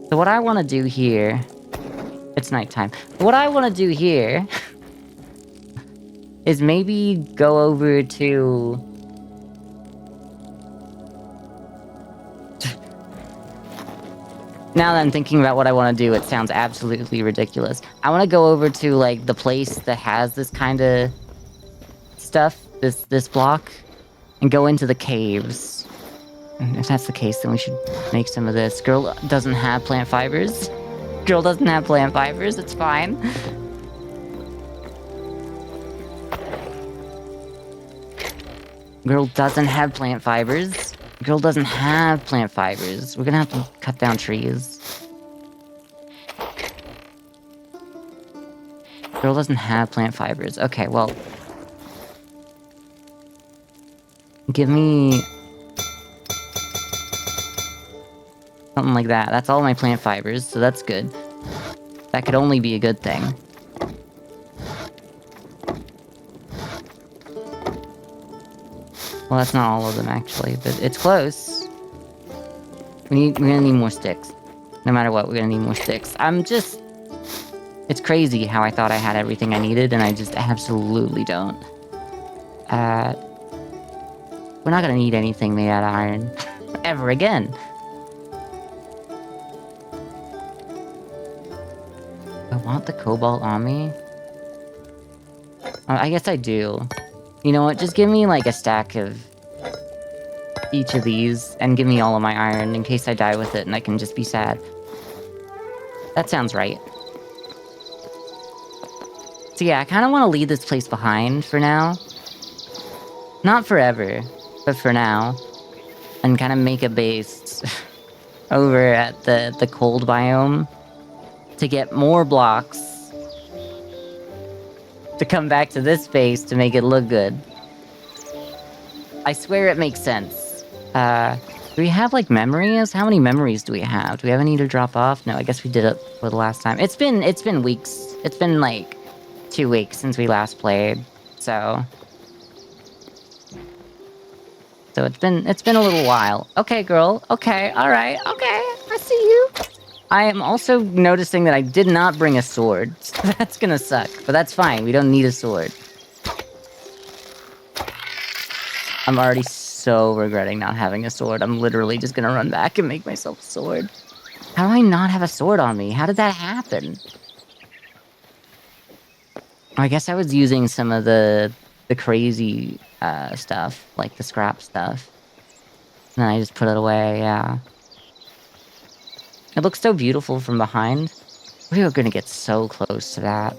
So what I want to do here... It's nighttime. What I want to do here... is maybe go over to... Now that I'm thinking about what I want to do, it sounds absolutely ridiculous. I want to go over to, like, the place that has this kind of stuff, this block, and go into the caves. And if that's the case, then we should make some of this. Girl doesn't have plant fibers. Girl doesn't have plant fibers, it's fine. Girl doesn't have plant fibers. Girl doesn't have plant fibers. We're gonna have to cut down trees. Girl doesn't have plant fibers. Okay, well... Give me... something like that. That's all my plant fibers, so that's good. That could only be a good thing. Well, that's not all of them, actually, but it's close. We're gonna need more sticks. No matter what, we're gonna need more sticks. It's crazy how I thought I had everything I needed, and I just absolutely don't. We're not gonna need anything made out of iron. Ever again. I want the cobalt on me. I guess I do. You know what, just give me like a stack of each of these, and give me all of my iron in case I die with it and I can just be sad. That sounds right. So yeah, I kind of want to leave this place behind for now. Not forever, but for now. And kind of make a base over at the cold biome to get more blocks to come back to this space to make it look good. I swear it makes sense. Do we have, like, memories? How many memories do we have? Do we have any to drop off? No, I guess we did it for the last time. It's been weeks. It's been, like, 2 weeks since we last played, so... So it's been a little while. Okay, girl. Okay, alright. Okay, I see you. I am also noticing that I did not bring a sword. So that's gonna suck, but that's fine. We don't need a sword. I'm already so regretting not having a sword. I'm literally just gonna run back and make myself a sword. How do I not have a sword on me? How did that happen? I guess I was using some of the crazy stuff, like the scrap stuff. And then I just put it away, yeah. It looks so beautiful from behind. We are gonna get so close to that.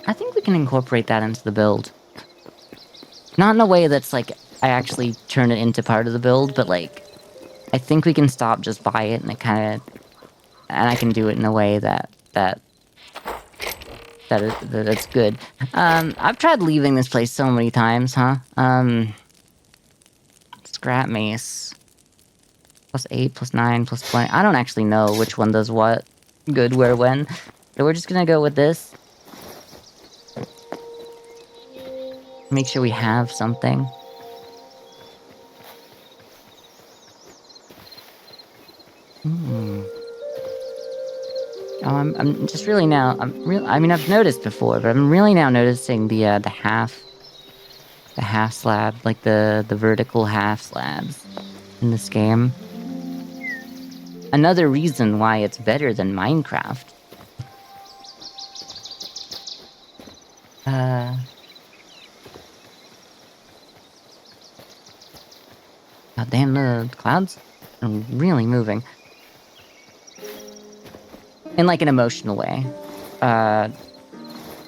I think we can incorporate that into the build. Not in a way that's like, I actually turn it into part of the build, but like, I think we can stop just by it and it kinda... And I can do it in a way that's good. I've tried leaving this place so many times, huh? Scrap mace. +8, +9, +20. I don't actually know which one does what. Good, where, when. So we're just gonna go with this. Make sure we have something. Oh, I'm just really now... I mean, I've noticed before, but I'm really now noticing the half... The half slab, like the vertical half slabs in this game. Another reason why it's better than Minecraft. God damn, the clouds are really moving. In like an emotional way.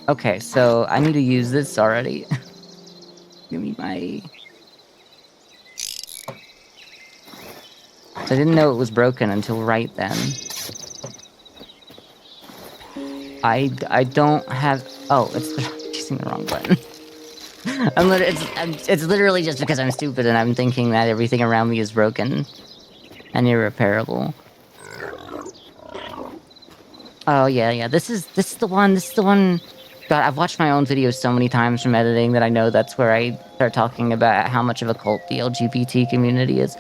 Okay, so I need to use this already. Give me my... I didn't know it was broken until right then. I don't have... Oh, it's using the wrong button. It's literally just because I'm stupid and I'm thinking that everything around me is broken and irreparable. Oh yeah. This is the one. God, I've watched my own videos so many times from editing that I know that's where I start talking about how much of a cult the LGBT community is.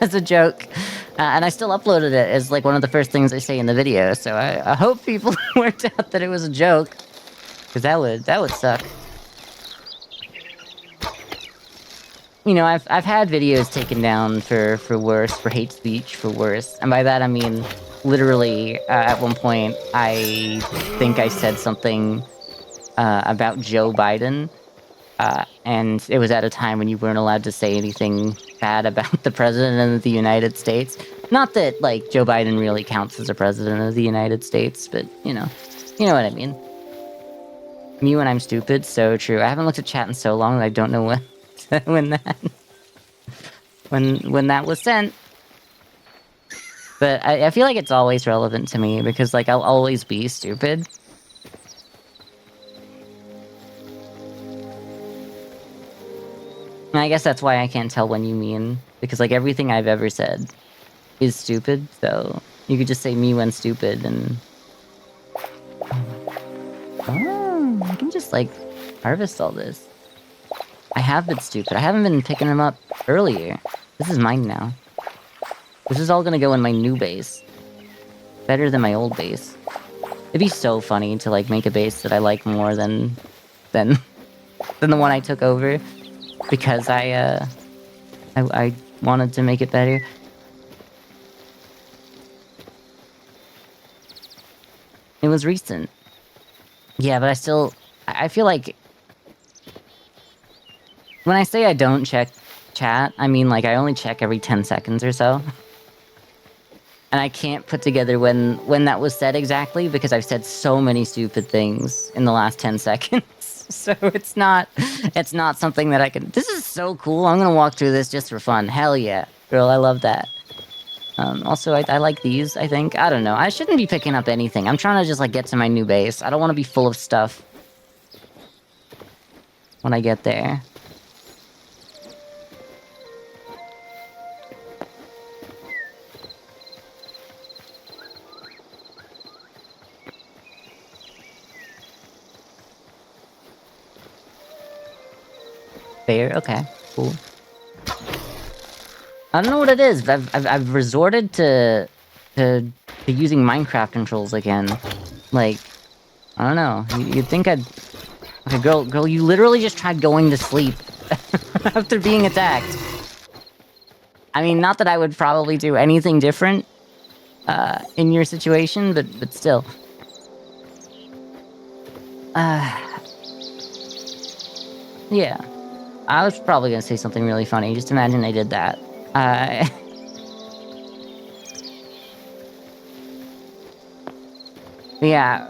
As a joke. And I still uploaded it as like one of the first things I say in the video, so I hope people worked out that it was a joke. Because that would suck. You know, I've had videos taken down for worse, for hate speech, for worse. And by that I mean, literally, at one point, I think I said something about Joe Biden. And it was at a time when you weren't allowed to say anything bad about the president of the United States. Not that, like, Joe Biden really counts as a president of the United States, but, you know what I mean. Me when I'm stupid, so true. I haven't looked at chat in so long that I don't know when that was sent. But I feel like it's always relevant to me, because, like, I'll always be stupid. And I guess that's why I can't tell when you mean, because, like, everything I've ever said is stupid, so you could just say me when stupid, and... Oh, I can just, like, harvest all this. I have been stupid. I haven't been picking them up earlier. This is mine now. This is all gonna go in my new base. Better than my old base. It'd be so funny to, like, make a base that I like more than the one I took over. Because I wanted to make it better. It was recent. Yeah, but I feel like... When I say I don't check chat, I mean, like, I only check every 10 seconds or so. And I can't put together when that was said exactly, because I've said so many stupid things in the last 10 seconds. So it's not something that I can... This is so cool. I'm gonna walk through this just for fun. Hell yeah. Girl, I love that. Also, I like these, I think. I don't know. I shouldn't be picking up anything. I'm trying to just, like, get to my new base. I don't want to be full of stuff when I get there. Fair? Okay, cool. I don't know what it is, but I've resorted to using Minecraft controls again. Like, I don't know. You'd think I'd... Okay, girl, you literally just tried going to sleep after being attacked. I mean, not that I would probably do anything different in your situation, but still. Yeah. I was probably gonna say something really funny. Just imagine I did that. Yeah,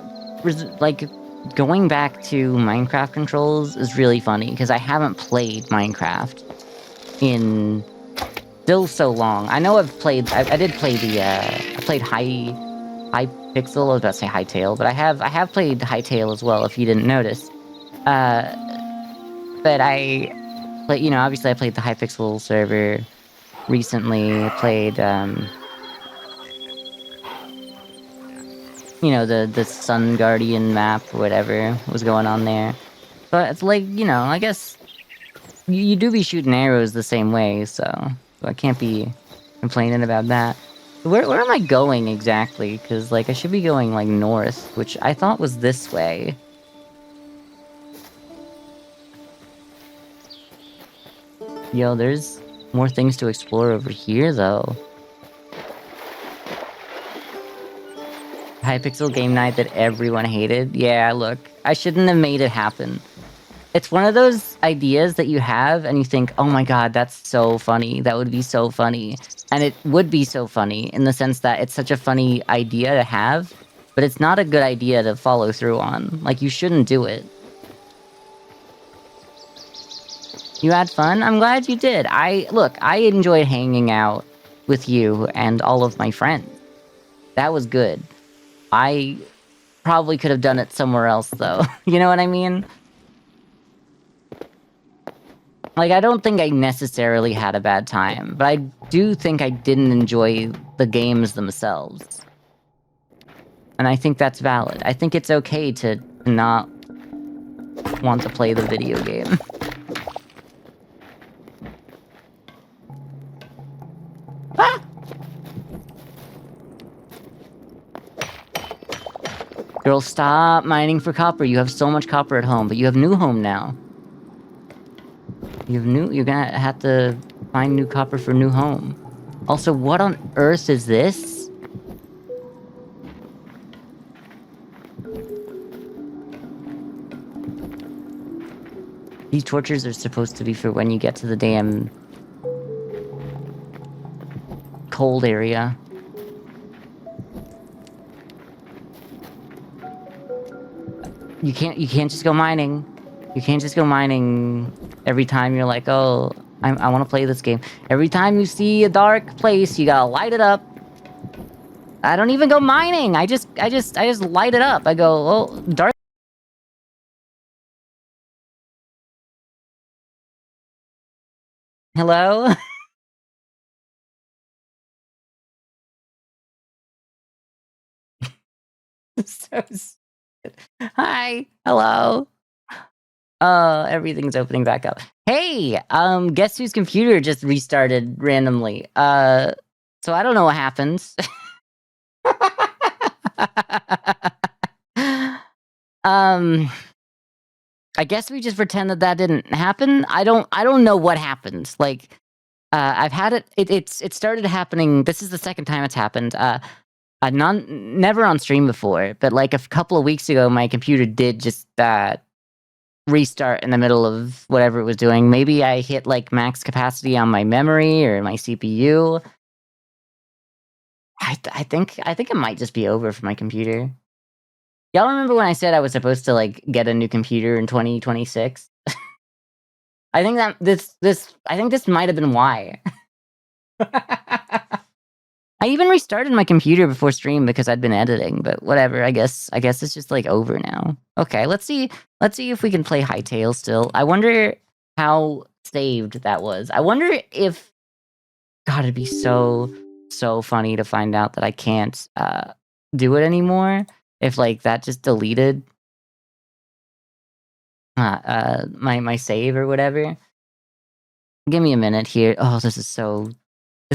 like, going back to Minecraft controls is really funny because I haven't played Minecraft in still so long. I know I did play I played Hypixel, I was about to say Hytale, but I have played Hytale as well, if you didn't notice. Uh, but obviously I played the Hypixel server recently, played, the Sun Guardian map, or whatever was going on there. But it's like, I guess you do be shooting arrows the same way, so I can't be complaining about that. Where am I going exactly? Because, like, I should be going, like, north, which I thought was this way. Yo, there's more things to explore over here, though. Hypixel game night that everyone hated? Yeah, look, I shouldn't have made it happen. It's one of those ideas that you have and you think, oh my god, that's so funny. That would be so funny. And it would be so funny in the sense that it's such a funny idea to have, but it's not a good idea to follow through on. Like, you shouldn't do it. You had fun? I'm glad you did. I enjoyed hanging out with you and all of my friends. That was good. I probably could have done it somewhere else, though. You know what I mean? Like, I don't think I necessarily had a bad time, but I do think I didn't enjoy the games themselves. And I think that's valid. I think it's okay to not want to play the video game. Ah! Girl, stop mining for copper. You have so much copper at home, but you have new home now. You're gonna have to find new copper for new home. Also, what on earth is this? These torches are supposed to be for when you get to the damn cold area. You can't just go mining. You can't just go mining every time you're like, oh, I want to play this game. Every time you see a dark place, you gotta light it up. I don't even go mining. I just light it up. I go, oh, dark. Hello? So stupid. Hi. Hello. Everything's opening back up. Hey, guess whose computer just restarted randomly? So I don't know what happens. um, I guess we just pretend that didn't happen. I don't know what happened. Like, I've had it started happening. This is the second time it's happened. Never on stream before, but like a couple of weeks ago, my computer did just restart in the middle of whatever it was doing. Maybe I hit like max capacity on my memory or my CPU. I think it might just be over for my computer. Y'all remember when I said I was supposed to like get a new computer in 2026? I think that this might have been why. I even restarted my computer before stream because I'd been editing, but whatever. I guess it's just like over now. Okay, let's see if we can play Hytale still. I wonder how saved that was. I wonder if God, it'd be so funny to find out that I can't do it anymore. If like that just deleted my save or whatever. Give me a minute here. Oh, this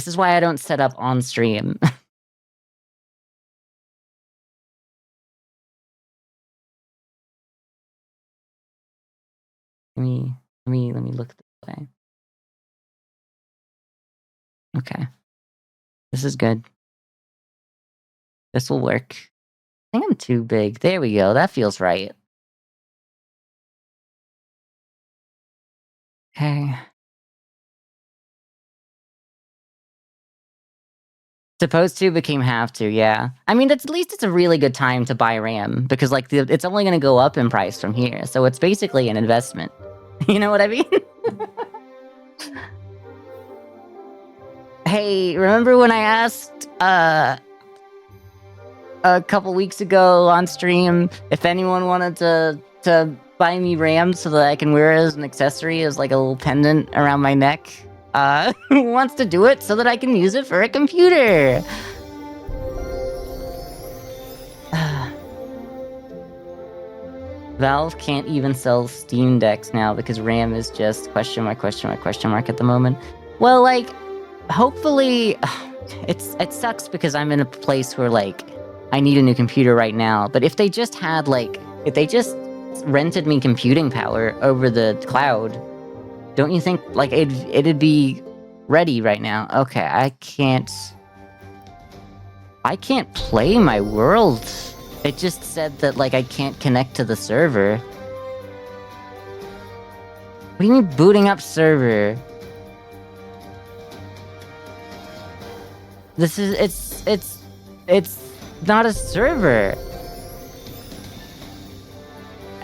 is why I don't set up on stream. Let me look this way. Okay. This is good. This will work. I think I'm too big. There we go. That feels right. Okay. Supposed to became have to, yeah. I mean, at least it's a really good time to buy RAM because, like, it's only gonna go up in price from here, so it's basically an investment. You know what I mean? Hey, remember when I asked, a couple weeks ago on stream if anyone wanted to buy me RAM so that I can wear it as an accessory, as, like, a little pendant around my neck? Who wants to do it so that I can use it for a computer? Valve can't even sell Steam Decks now because RAM is just question mark, question mark, question mark at the moment. Well, like, hopefully, it sucks because I'm in a place where, like, I need a new computer right now. But if they just had, like, if they just rented me computing power over the cloud, don't you think, like, it'd be ready right now? Okay, I can't play my world. It just said that, like, I can't connect to the server. What do you mean booting up server? This is, it's not a server.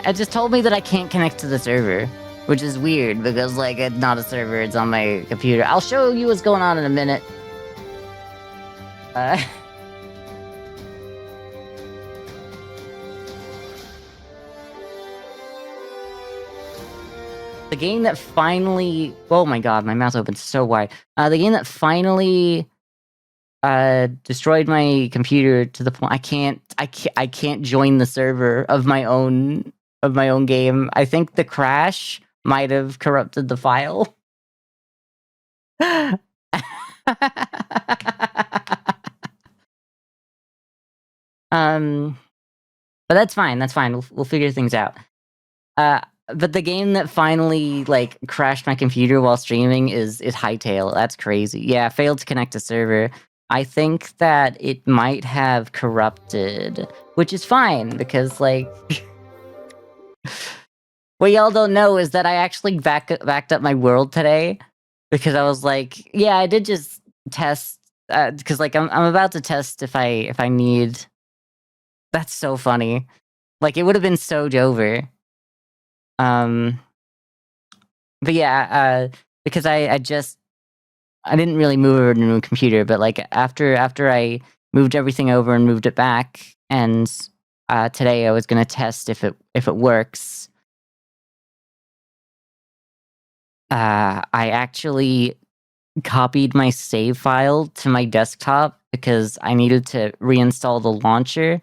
It just told me that I can't connect to the server, which is weird because, like, it's not a server, it's on my computer. I'll show you what's going on in a minute. The game that finally... Oh my god, my mouth opened so wide. The game that finally destroyed my computer to the point I can't join the server of my own game. I think the crash might have corrupted the file. But that's fine. That's fine. We'll figure things out. But the game that finally, like, crashed my computer while streaming is Hytale. That's crazy. Yeah, failed to connect to server. I think that it might have corrupted, which is fine because, like, what y'all don't know is that I actually backed up my world today because I was like, yeah, I did just test because, like, I'm about to test if I need. That's so funny. Like, it would have been so Jover. But yeah, because I didn't really move over to a new computer, but, like, after I moved everything over and moved it back, and today I was gonna test if it works. I actually copied my save file to my desktop because I needed to reinstall the launcher.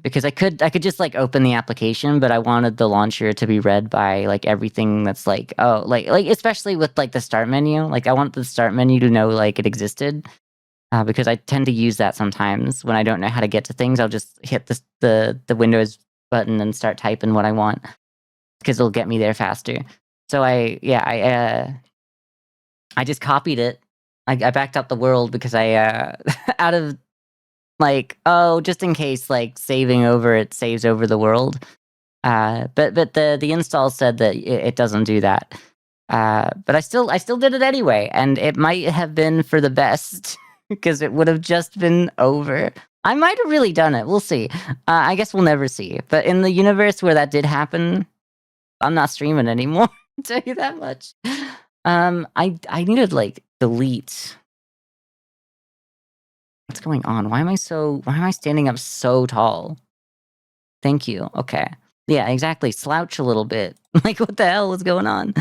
Because I could just, like, open the application, but I wanted the launcher to be read by, like, everything that's, like, oh, like especially with, like, the start menu. Like, I want the start menu to know, like, it existed, because I tend to use that sometimes when I don't know how to get to things. I'll just hit the Windows button and start typing what I want because it'll get me there faster. So I just copied it. I backed up the world because I out of, like, oh, just in case, like, saving over it saves over the world. But the install said that it doesn't do that. But I still did it anyway, and it might have been for the best because it would have just been over. I might have really done it. We'll see. I guess we'll never see. But in the universe where that did happen, I'm not streaming anymore. I'll tell you that much. I need to, like, delete. What's going on? Why am I standing up so tall? Thank you. Okay. Yeah, exactly. Slouch a little bit. Like, what the hell is going on?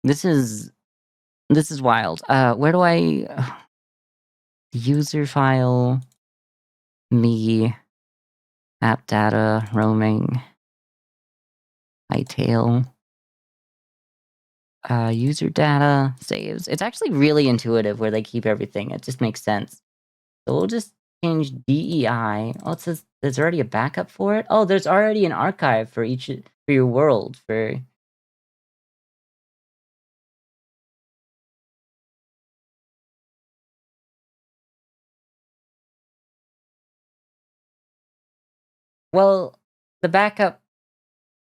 This is wild. Where do I user file, me, app data, roaming, Hytale, user data, saves. It's actually really intuitive where they keep everything. It just makes sense. So we'll just change DEI. Oh, it says there's already a backup for it. Oh, there's already an archive for your world for. Well, the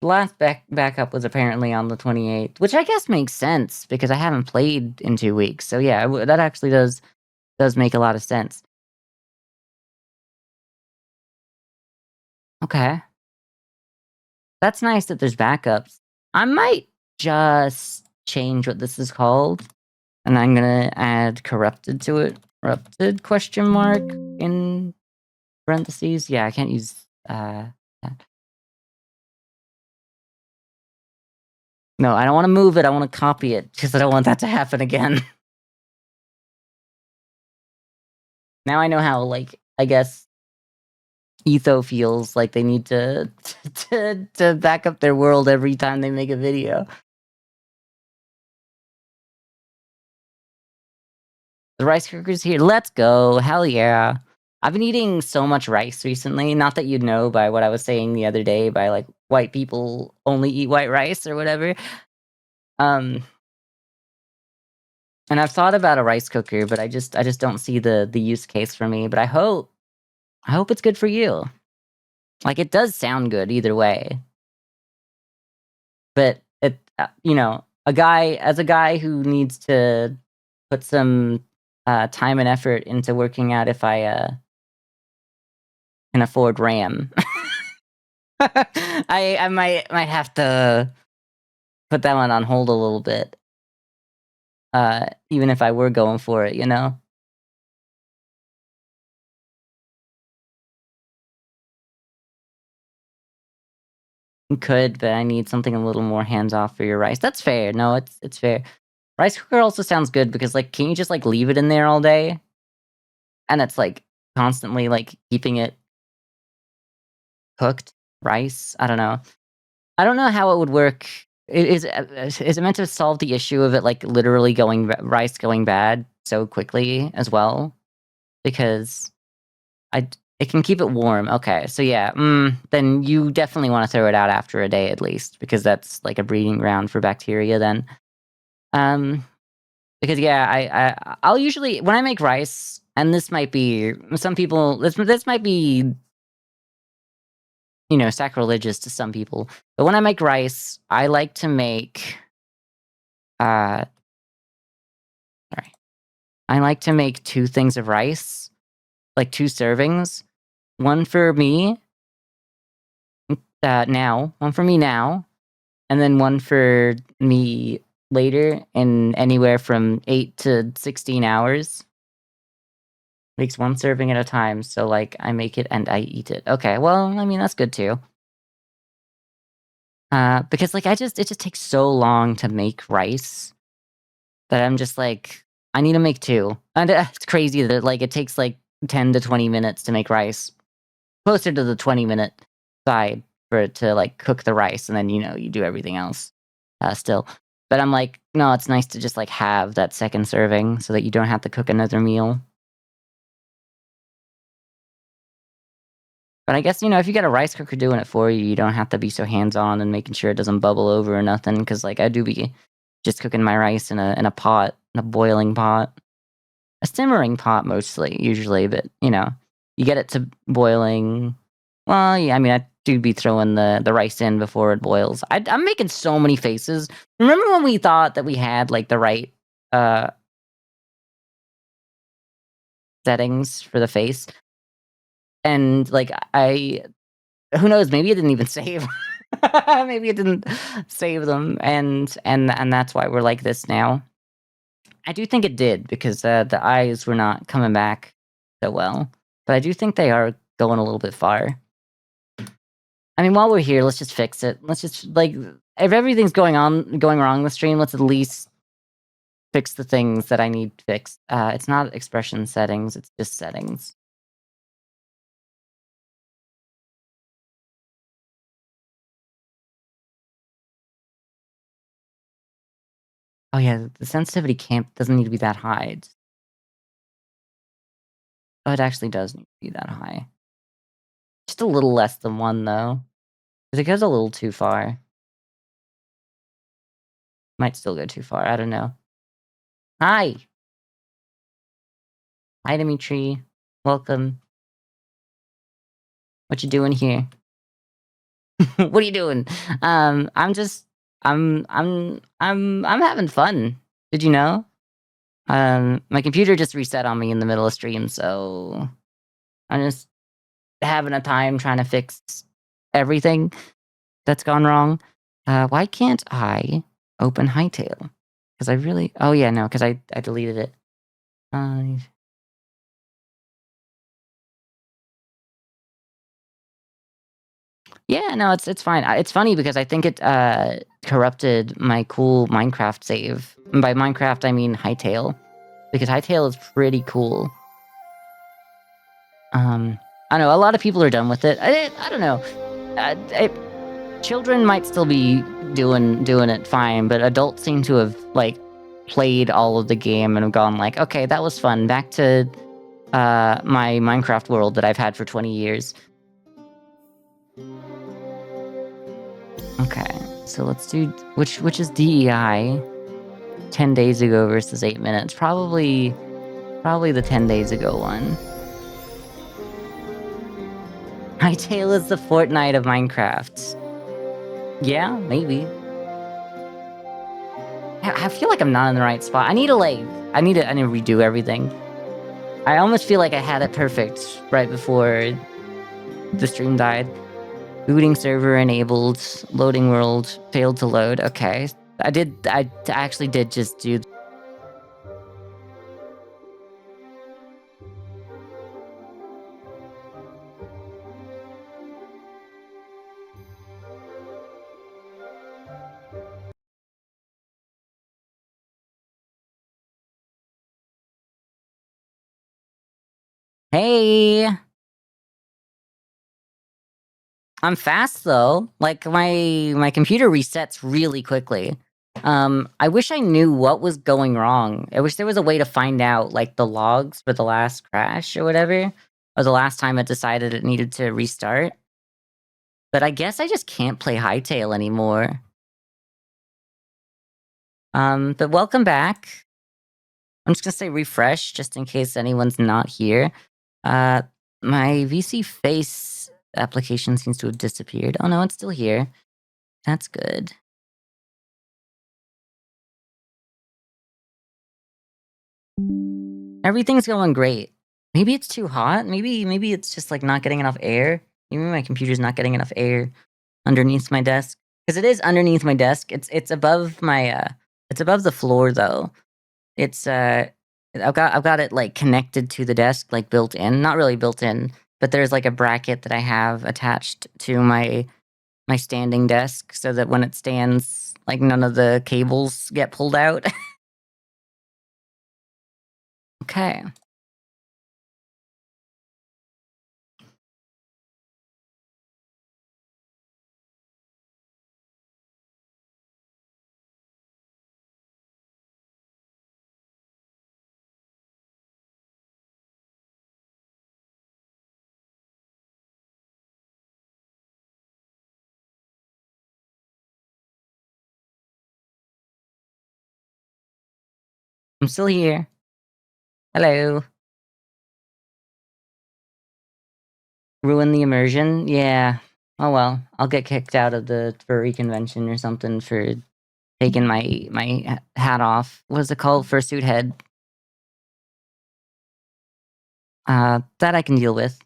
last backup was apparently on the 28th, which I guess makes sense because I haven't played in 2 weeks. So yeah, that actually does make a lot of sense. Okay. That's nice that there's backups. I might just change what this is called, and I'm gonna add corrupted to it. Corrupted question mark in parentheses. Yeah, I can't use that. No, I don't want to move it. I want to copy it because I don't want that to happen again. Now I know how, like, I guess Etho feels like they need to to back up their world every time they make a video. The rice cooker's here. Let's go. Hell yeah. I've been eating so much rice recently. Not that you'd know by what I was saying the other day by like white people only eat white rice or whatever. Um and I've thought about a rice cooker, but I just don't see the use case for me, but I hope it's good for you. Like it does sound good either way. But a guy who needs to put some time and effort into working out if I can afford RAM. I might have to put that one on hold a little bit. Even if I were going for it, you know? You could, but I need something a little more hands off for your rice. That's fair. No, it's fair. Rice cooker also sounds good because like can you just like leave it in there all day? And it's like constantly like keeping it cooked rice. I don't know. I don't know how it would work. Is it meant to solve the issue of it like literally rice going bad so quickly as well? Because it can keep it warm. Okay, so yeah, then you definitely want to throw it out after a day at least because that's like a breeding ground for bacteria. Then, um, because yeah, I'll usually when I make rice, and this might be some people. This might be sacrilegious to some people, but when I make rice, I like to make uh sorry, I like to make two things of rice, like two servings, one for me one for me now, and then one for me later in anywhere from 8 to 16 hours. Makes one serving at a time, so, like, I make it and I eat it. Okay, well, I mean, that's good too. Because, like, it just takes so long to make rice that I'm just like, I need to make 2. And, it's crazy that, like, it takes, like, 10 to 20 minutes to make rice. Closer to the 20-minute side for it to, like, cook the rice, and then, you do everything else, still. But I'm like, "No, it's nice to just, like, have that second serving so that you don't have to cook another meal." But I guess, if you got a rice cooker doing it for you, you don't have to be so hands-on and making sure it doesn't bubble over or nothing. Because like, I do be just cooking my rice in a pot, in a boiling pot. A simmering pot mostly, usually, but, you get it to boiling. Well, yeah, I mean, I do be throwing the rice in before it boils. I'm making so many faces. Remember when we thought that we had, like, the right, uh, settings for the face? And, like, who knows, maybe it didn't even save. Maybe it didn't save them, and that's why we're like this now. I do think it did because, the eyes were not coming back so well, but I do think they are going a little bit far. I mean, while we're here, let's just fix it. Let's just like if everything's going wrong in the stream, let's at least fix the things that I need fixed. It's not expression settings, it's just settings. Oh yeah, the sensitivity can't doesn't need to be that high. Oh, it actually does need to be that high. Just a little less than 1 though, because it goes a little too far. Might still go too far, I don't know. Hi! Hi, Dimitri. Welcome. What you doing here? What are you doing? I'm just I'm having fun. Did you know? My computer just reset on me in the middle of stream, so I'm just having a time trying to fix everything that's gone wrong. Why can't I open Hytale? Because I really... Oh, yeah, no, because I deleted it. Yeah, no, it's fine. It's funny because I think it corrupted my cool Minecraft save. And by Minecraft, I mean Hytale, because Hytale is pretty cool. I know a lot of people are done with it. I don't know. Children might still be doing it fine, but adults seem to have like played all of the game and have gone like, okay, that was fun. Back to my Minecraft world that I've had for 20 years. Okay, so let's do which is DEI 10 days ago versus 8 minutes. Probably the 10 days ago one. Hytale is the Fortnite of Minecraft. Yeah, maybe. I feel like I'm not in the right spot. I need to redo everything. I almost feel like I had it perfect right before the stream died. Booting server enabled. Loading world failed to load. Okay, I actually did just do. Hey! I'm fast though. Like my computer resets really quickly. I wish I knew what was going wrong. I wish there was a way to find out like the logs for the last crash or whatever, or the last time it decided it needed to restart. But I guess I just can't play Hytale anymore. But welcome back. I'm just gonna say refresh just in case anyone's not here. My VC face application seems to have disappeared. Oh no, it's still here. That's good. Everything's going great. Maybe it's too hot. Maybe it's just like not getting enough air. Maybe my computer's not getting enough air underneath my desk. Because it is underneath my desk. It's above my it's above the floor though. It's I've got it like connected to the desk, like built in. Not really built in, but there's like a bracket that I have attached to my standing desk so that when it stands, like none of the cables get pulled out. Okay. I'm still here. Hello. Ruin the immersion? Yeah. Oh well. I'll get kicked out of the furry convention or something for taking my hat off. What is it called? Fursuit head. That I can deal with.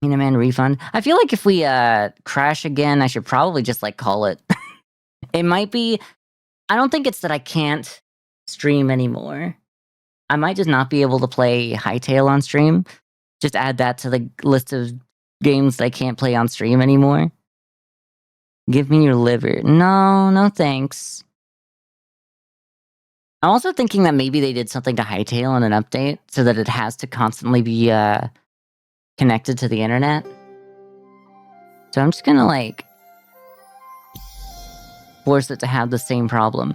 Man, refund. I feel like if we crash again, I should probably just like call it. It might be... I don't think it's that I can't stream anymore. I might just not be able to play Hytale on stream. Just add that to the list of games that I can't play on stream anymore. Give me your liver. No thanks. I'm also thinking that maybe they did something to Hytale in an update so that it has to constantly be connected to the internet. So I'm just gonna like force it to have the same problem.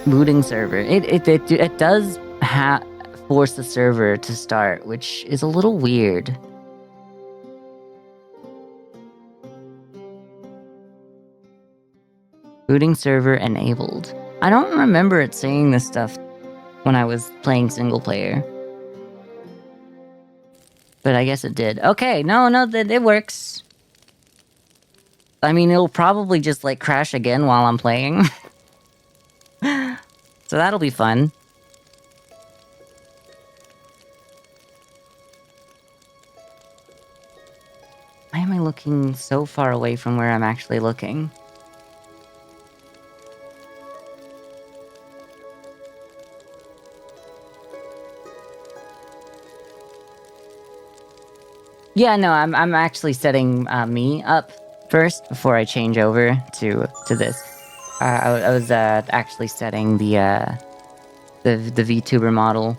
Booting server. It does force the server to start, which is a little weird. Booting server enabled. I don't remember it saying this stuff when I was playing single player. But I guess it did. Okay, no, it works. I mean, it'll probably just, like, crash again while I'm playing. So that'll be fun. Why am I looking so far away from where I'm actually looking? Yeah, no, I'm actually setting me up first before I change over to this. I was actually setting the VTuber model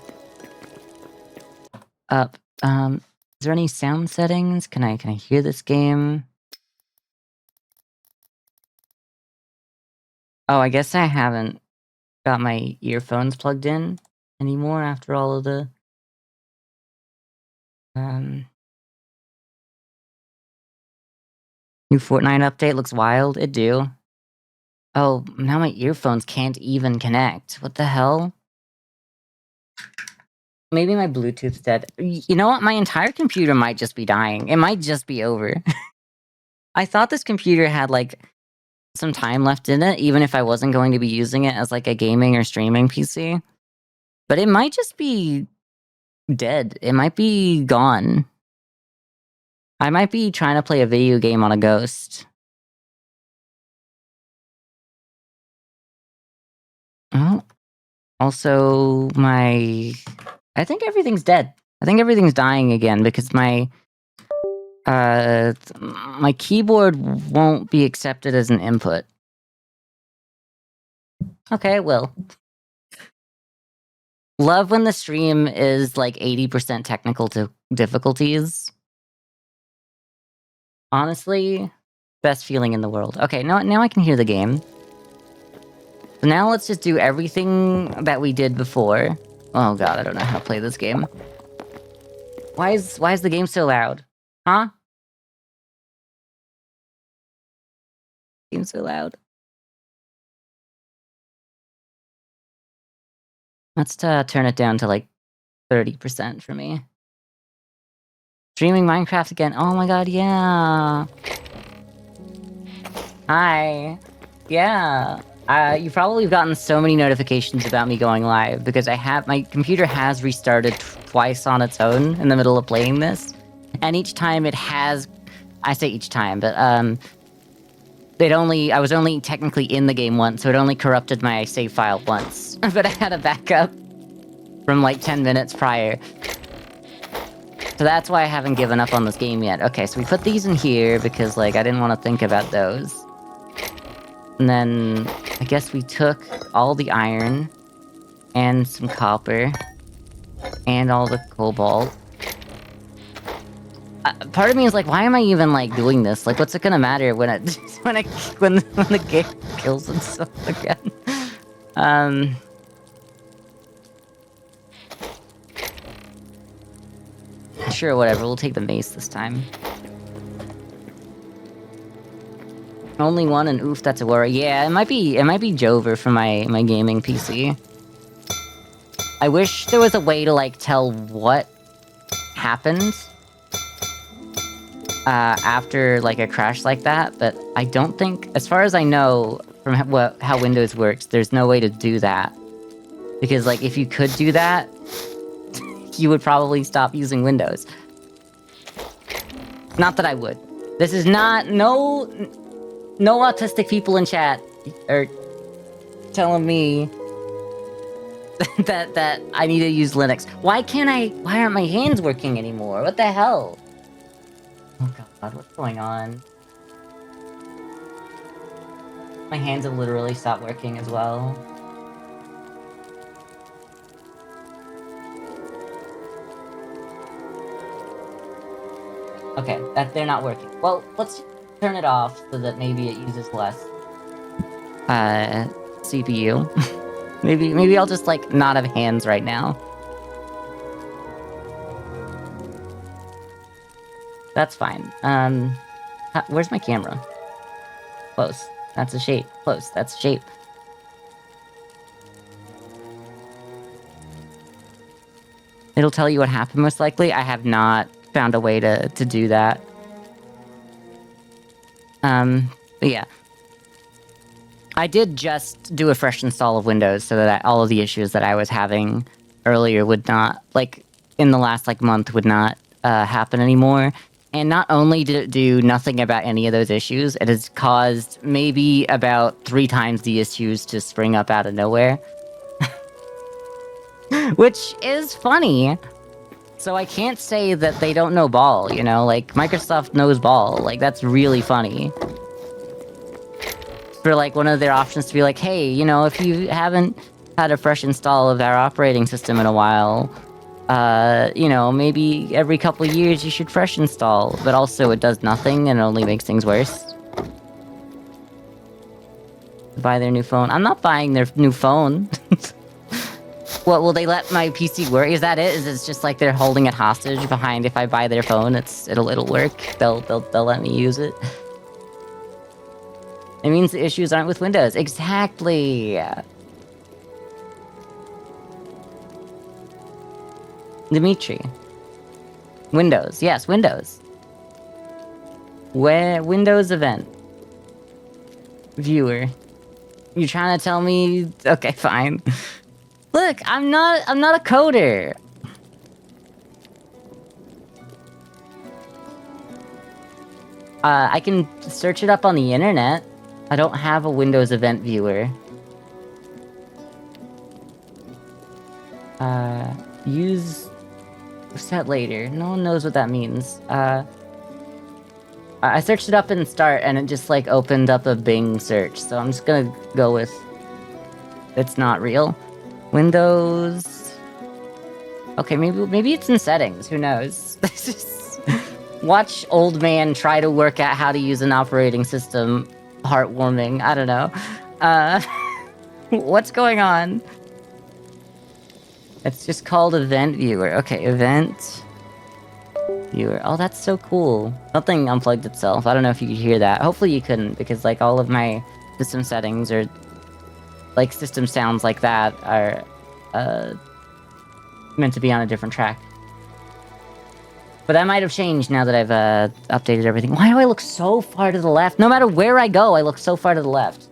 up. Is there any sound settings? Can I hear this game? Oh, I guess I haven't got my earphones plugged in anymore after all of the new Fortnite update. Looks wild. It do. Oh, now my earphones can't even connect. What the hell? Maybe my Bluetooth's dead. You know what? My entire computer might just be dying. It might just be over. I thought this computer had, like, some time left in it, even if I wasn't going to be using it as, like, a gaming or streaming PC. But it might just be dead. It might be gone. I might be trying to play a video game on a ghost. Oh. Also, I think everything's dead. I think everything's dying again because my keyboard won't be accepted as an input. Okay, it will. Love when the stream is like 80% technical difficulties. Honestly, best feeling in the world. Okay, now I can hear the game. So now let's just do everything that we did before. Oh god, I don't know how to play this game. Why is the game so loud? Huh? Game's so loud. Let's turn it down to like 30% for me. Streaming Minecraft again. Oh my god, yeah. Hi. Yeah. You've probably gotten so many notifications about me going live because my computer has restarted twice on its own in the middle of playing this. And each time it has, I say each time, but I was only technically in the game once, so it only corrupted my save file once. But I had a backup from like 10 minutes prior. So that's why I haven't given up on this game yet. Okay, so we put these in here because like I didn't want to think about those. And then I guess we took all the iron and some copper and all the cobalt. Part of me is like, why am I even like doing this? Like, what's it gonna matter when the game kills itself again? Sure, whatever. We'll take the mace this time. Only one, and oof, that's a worry. Yeah, it might be Jover for my gaming PC. I wish there was a way to like tell what happened after like a crash like that, but I don't think, as far as I know from how Windows works, there's no way to do that. Because like if you could do that, you would probably stop using Windows. Not that I would. This is not no autistic people in chat are telling me that I need to use Linux. Why aren't my hands working anymore? What the hell? Oh god, what's going on? My hands have literally stopped working as well. Okay, they're not working. Well, let's turn it off so that maybe it uses less CPU. maybe I'll just like not have hands right now. That's fine. Where's my camera? Close. That's a shape. Close. That's a shape. It'll tell you what happened most likely. I have not found a way to do that. But yeah. I did just do a fresh install of Windows so that all of the issues that I was having earlier would not, like, in the last, like, month would not happen anymore. And not only did it do nothing about any of those issues, it has caused maybe about 3 times the issues to spring up out of nowhere. Which is funny. So I can't say that they don't know ball, you know? Like, Microsoft knows ball. Like, that's really funny. For, like, one of their options to be like, hey, you know, if you haven't had a fresh install of our operating system in a while, you know, maybe every couple years you should fresh install. But also it does nothing and it only makes things worse. Buy their new phone. I'm not buying their new phone. What, will they let my PC work? Is that it? Is it just like they're holding it hostage behind if I buy their phone, it'll work? They'll let me use it. It means the issues aren't with Windows. Exactly! Dimitri. Windows. Yes, Windows. Where Windows event. Viewer. You trying to tell me... Okay, fine. Look, I'm not a coder. I can search it up on the internet. I don't have a Windows event viewer. Use set later. No one knows what that means. I searched it up in Start and it just like opened up a Bing search, so I'm just gonna go with it's not real. Windows. Okay, maybe it's in settings. Who knows? Watch old man try to work out how to use an operating system. Heartwarming. I don't know. What's going on? It's just called Event Viewer. Okay, Event Viewer. Oh, that's so cool. Something unplugged itself. I don't know if you could hear that. Hopefully you couldn't, because like all of my system settings are like system sounds like that are meant to be on a different track. But that might have changed now that I've updated everything. Why do I look so far to the left? No matter where I go, I look so far to the left.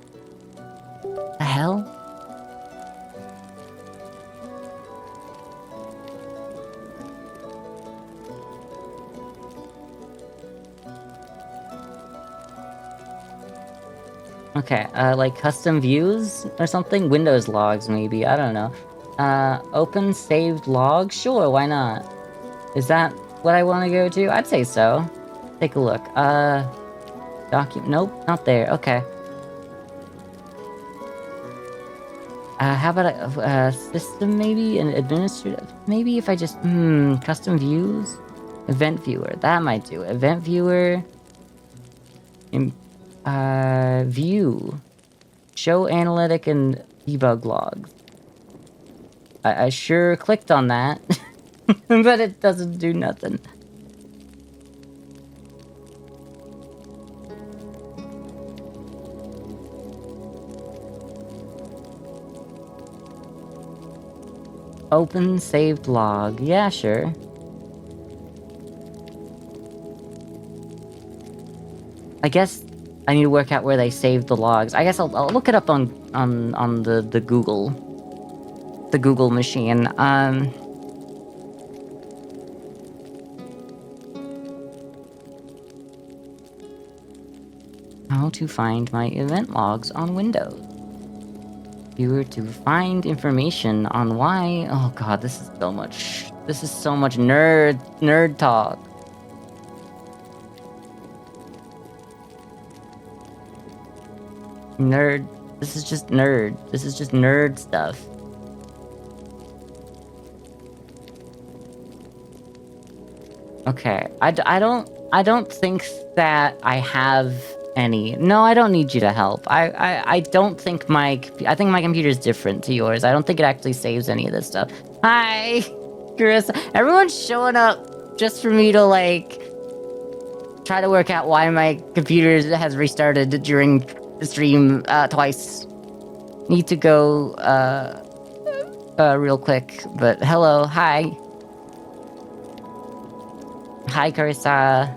The hell? Okay, like custom views or something? Windows logs, maybe. I don't know. Open saved log? Sure, why not? Is that what I want to go to? I'd say so. Take a look. Document. Nope, not there. Okay. How about a system, maybe? An administrative? Maybe if I just... custom views? Event viewer. That might do. Event viewer... view. Show analytic and debug logs. I sure clicked on that. But it doesn't do nothing. Open saved log. Yeah, sure. I guess I need to work out where they saved the logs. I guess I'll look it up on the Google machine. How to find my event logs on Windows. Viewer to find information on why... Oh god, this is so much nerd talk. Nerd. This is just nerd stuff. Okay, I don't think that I have any... No, I don't need you to help. I don't think I think my computer is different to yours. I don't think it actually saves any of this stuff. Hi, Chris. Everyone's showing up just for me to, like, try to work out why my computer has restarted during the stream twice. Need to go real quick, but hello, hi. hi, Carissa.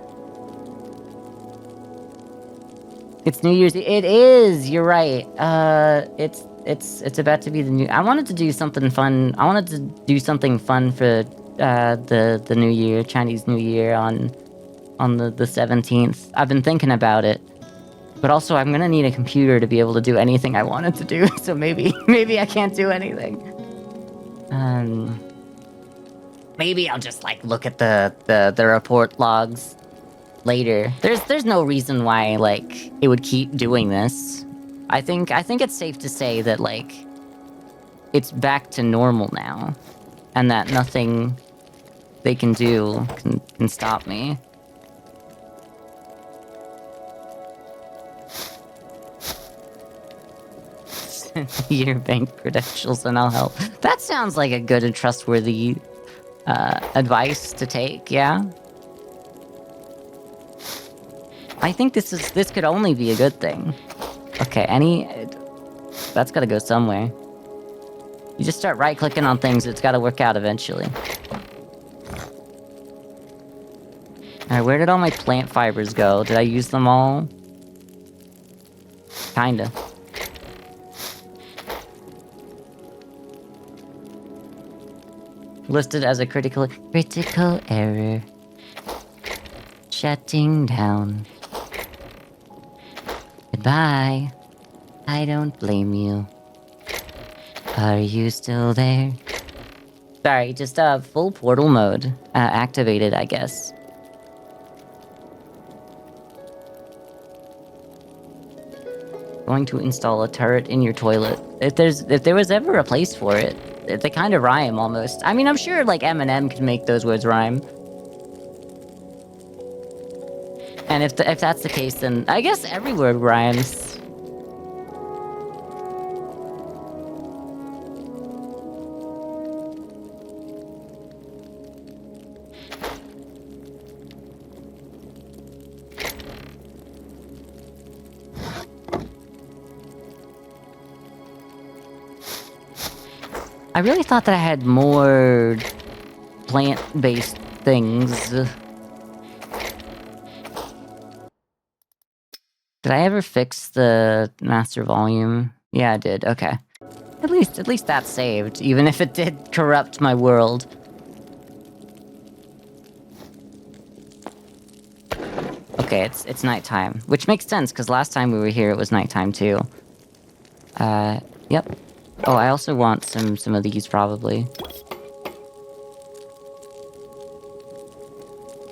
It's New Year's Eve. It is. You're right. It's about to be the new. I wanted to do something fun. I wanted to do something fun for the New Year, Chinese New Year on the 17th. I've been thinking about it, but also I'm gonna need a computer to be able to do anything I wanted to do. So maybe I can't do anything. Maybe I'll just like look at the report logs later. There's no reason why like it would keep doing this. I think it's safe to say that like it's back to normal now, and that nothing they can do can stop me. Your bank credentials and I'll help. That sounds like a good and trustworthy advice to take. Yeah. I think this could only be a good thing. Okay, that's gotta go somewhere. You just start right-clicking on things, it's gotta work out eventually. Alright, where did all my plant fibers go? Did I use them all? Kinda. Listed as a critical error. Shutting down. Goodbye. I don't blame you. Are you still there? Sorry, just full portal mode activated, I guess. Going to install a turret in your toilet. If there was ever a place for it, they kind of rhyme almost. I mean, I'm sure like Eminem could make those words rhyme. And if that's the case, then I guess every word rhymes. I really thought that I had more plant-based things. Did I ever fix the master volume? Yeah, I did. Okay. At least that's saved, even if it did corrupt my world. Okay, it's nighttime, which makes sense because last time we were here it was nighttime too. Yep. Oh, I also want some of these probably.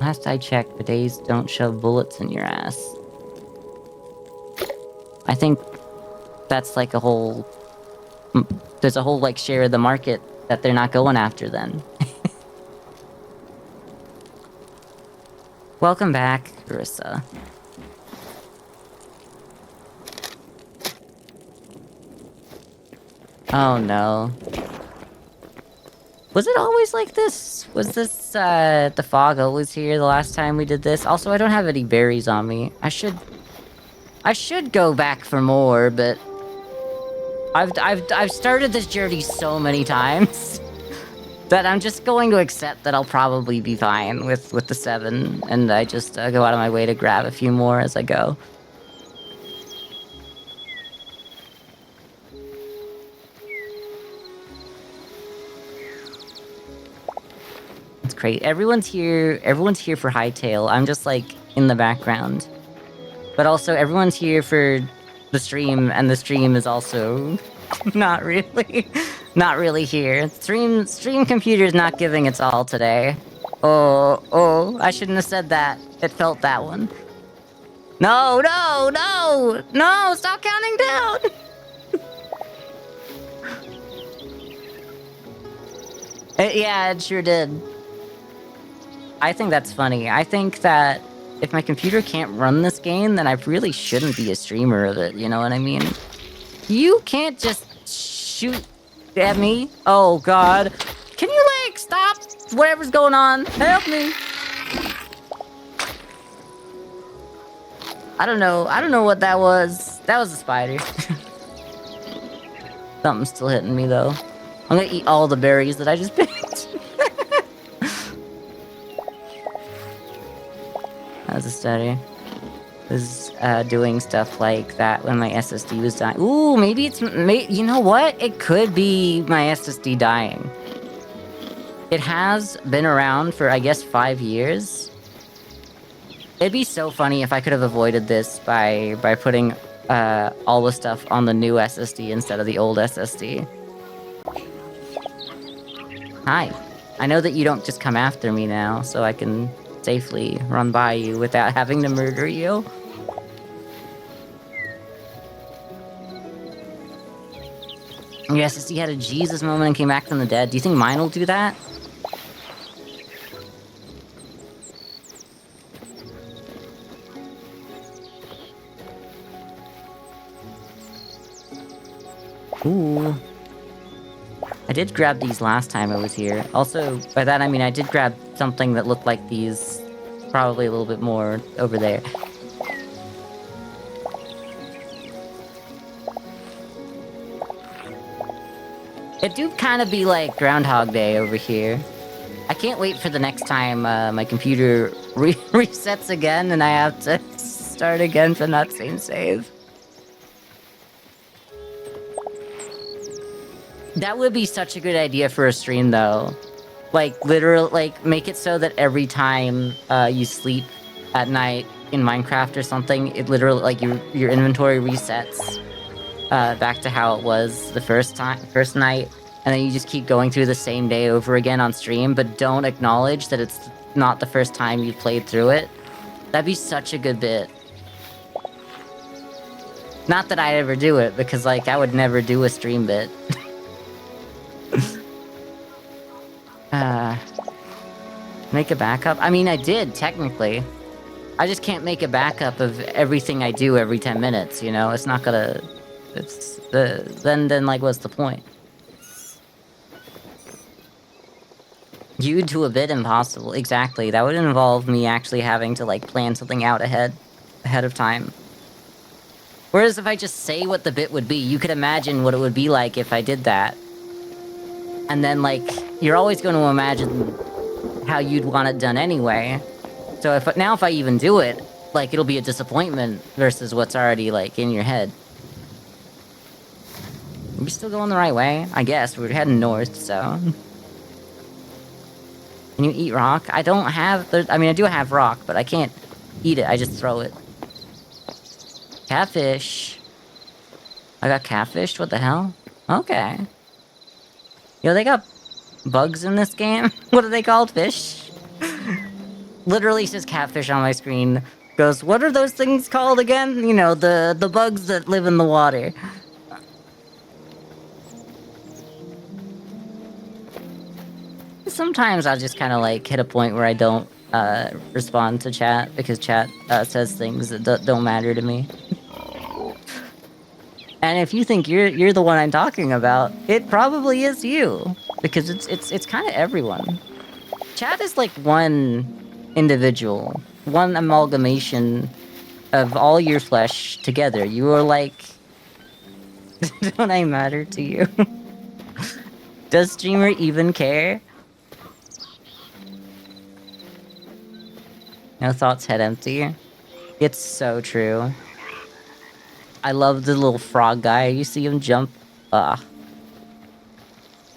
Last I checked, bidets don't shove bullets in your ass. I think that's like a whole... There's a whole, like, share of the market that they're not going after then. Welcome back, Carissa. Oh no. Was it always like this? Was this, the fog always here the last time we did this? Also, I don't have any berries on me. I should go back for more, but I've started this journey so many times that I'm just going to accept that I'll probably be fine with the 7, and I just go out of my way to grab a few more as I go. It's great. Everyone's here for Hytale. I'm just like in the background. But also, everyone's here for the stream, and the stream is also not really here. Stream computer's not giving its all today. Oh, I shouldn't have said that. It felt that one. No, stop counting down! Yeah, it sure did. I think that's funny. I think that if my computer can't run this game, then I really shouldn't be a streamer of it, you know what I mean? You can't just shoot at me. Oh god. Can you like stop whatever's going on? Help me. I don't know what that was. That was a spider. Something's still hitting me though. I'm gonna eat all the berries that I just picked. as a study. Was doing stuff like that when my SSD was dying. Ooh, maybe it's... you know what? It could be my SSD dying. It has been around for, I guess, 5 years. It'd be so funny if I could have avoided this by putting all the stuff on the new SSD instead of the old SSD. Hi. I know that you don't just come after me now, so I can safely run by you without having to murder you. Your SSD had a Jesus moment and came back from the dead. Do you think mine will do that? Ooh. I did grab these last time I was here. Also, by that I mean I did grab something that looked like these. Probably a little bit more over there. It do kind of be like Groundhog Day over here. I can't wait for the next time my computer resets again and I have to start again from that same save. That would be such a good idea for a stream, though. Like, literally, like, make it so that every time you sleep at night in Minecraft or something, it literally, like, your inventory resets back to how it was the first night, and then you just keep going through the same day over again on stream, but don't acknowledge that it's not the first time you played through it. That'd be such a good bit. Not that I'd ever do it, because, like, I would never do a stream bit. Make a backup? I mean, I did, technically. I just can't make a backup of everything I do every 10 minutes, you know? It's not gonna... It's... Then, like, what's the point? You'd do a bit impossible. Exactly. That would involve me actually having to, like, plan something out ahead of time. Whereas if I just say what the bit would be, you could imagine what it would be like if I did that. And then, like, you're always going to imagine how you'd want it done anyway. So if I even do it, like, it'll be a disappointment versus what's already, like, in your head. Are we still going the right way? I guess. We're heading north, so... Can you eat rock? I don't have... I mean, I do have rock, but I can't eat it. I just throw it. Catfish. I got catfished? What the hell? Okay. Yo, they got bugs in this game? What are they called? Fish? Literally says catfish on my screen. Goes, what are those things called again? You know, the bugs that live in the water. Sometimes I'll just kind of, like, hit a point where I don't respond to chat, because chat says things that don't matter to me. And if you think you're the one I'm talking about, it probably is you, because it's kind of everyone. Chat is like one individual, one amalgamation of all your flesh together. You are like... Don't I matter to you? Does streamer even care? No thoughts, head empty. It's so true. I love the little frog guy. You see him jump.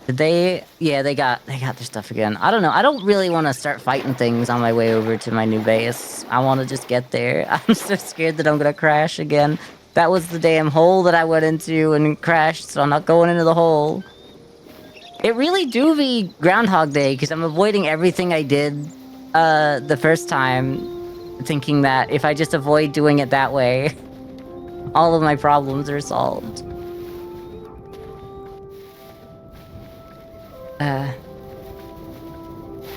Did they... Yeah, they got their stuff again. I don't know. I don't really want to start fighting things on my way over to my new base. I want to just get there. I'm so scared that I'm gonna crash again. That was the damn hole that I went into and crashed, so I'm not going into the hole. It really do be Groundhog Day, because I'm avoiding everything I did the first time, thinking that if I just avoid doing it that way, all of my problems are solved. Are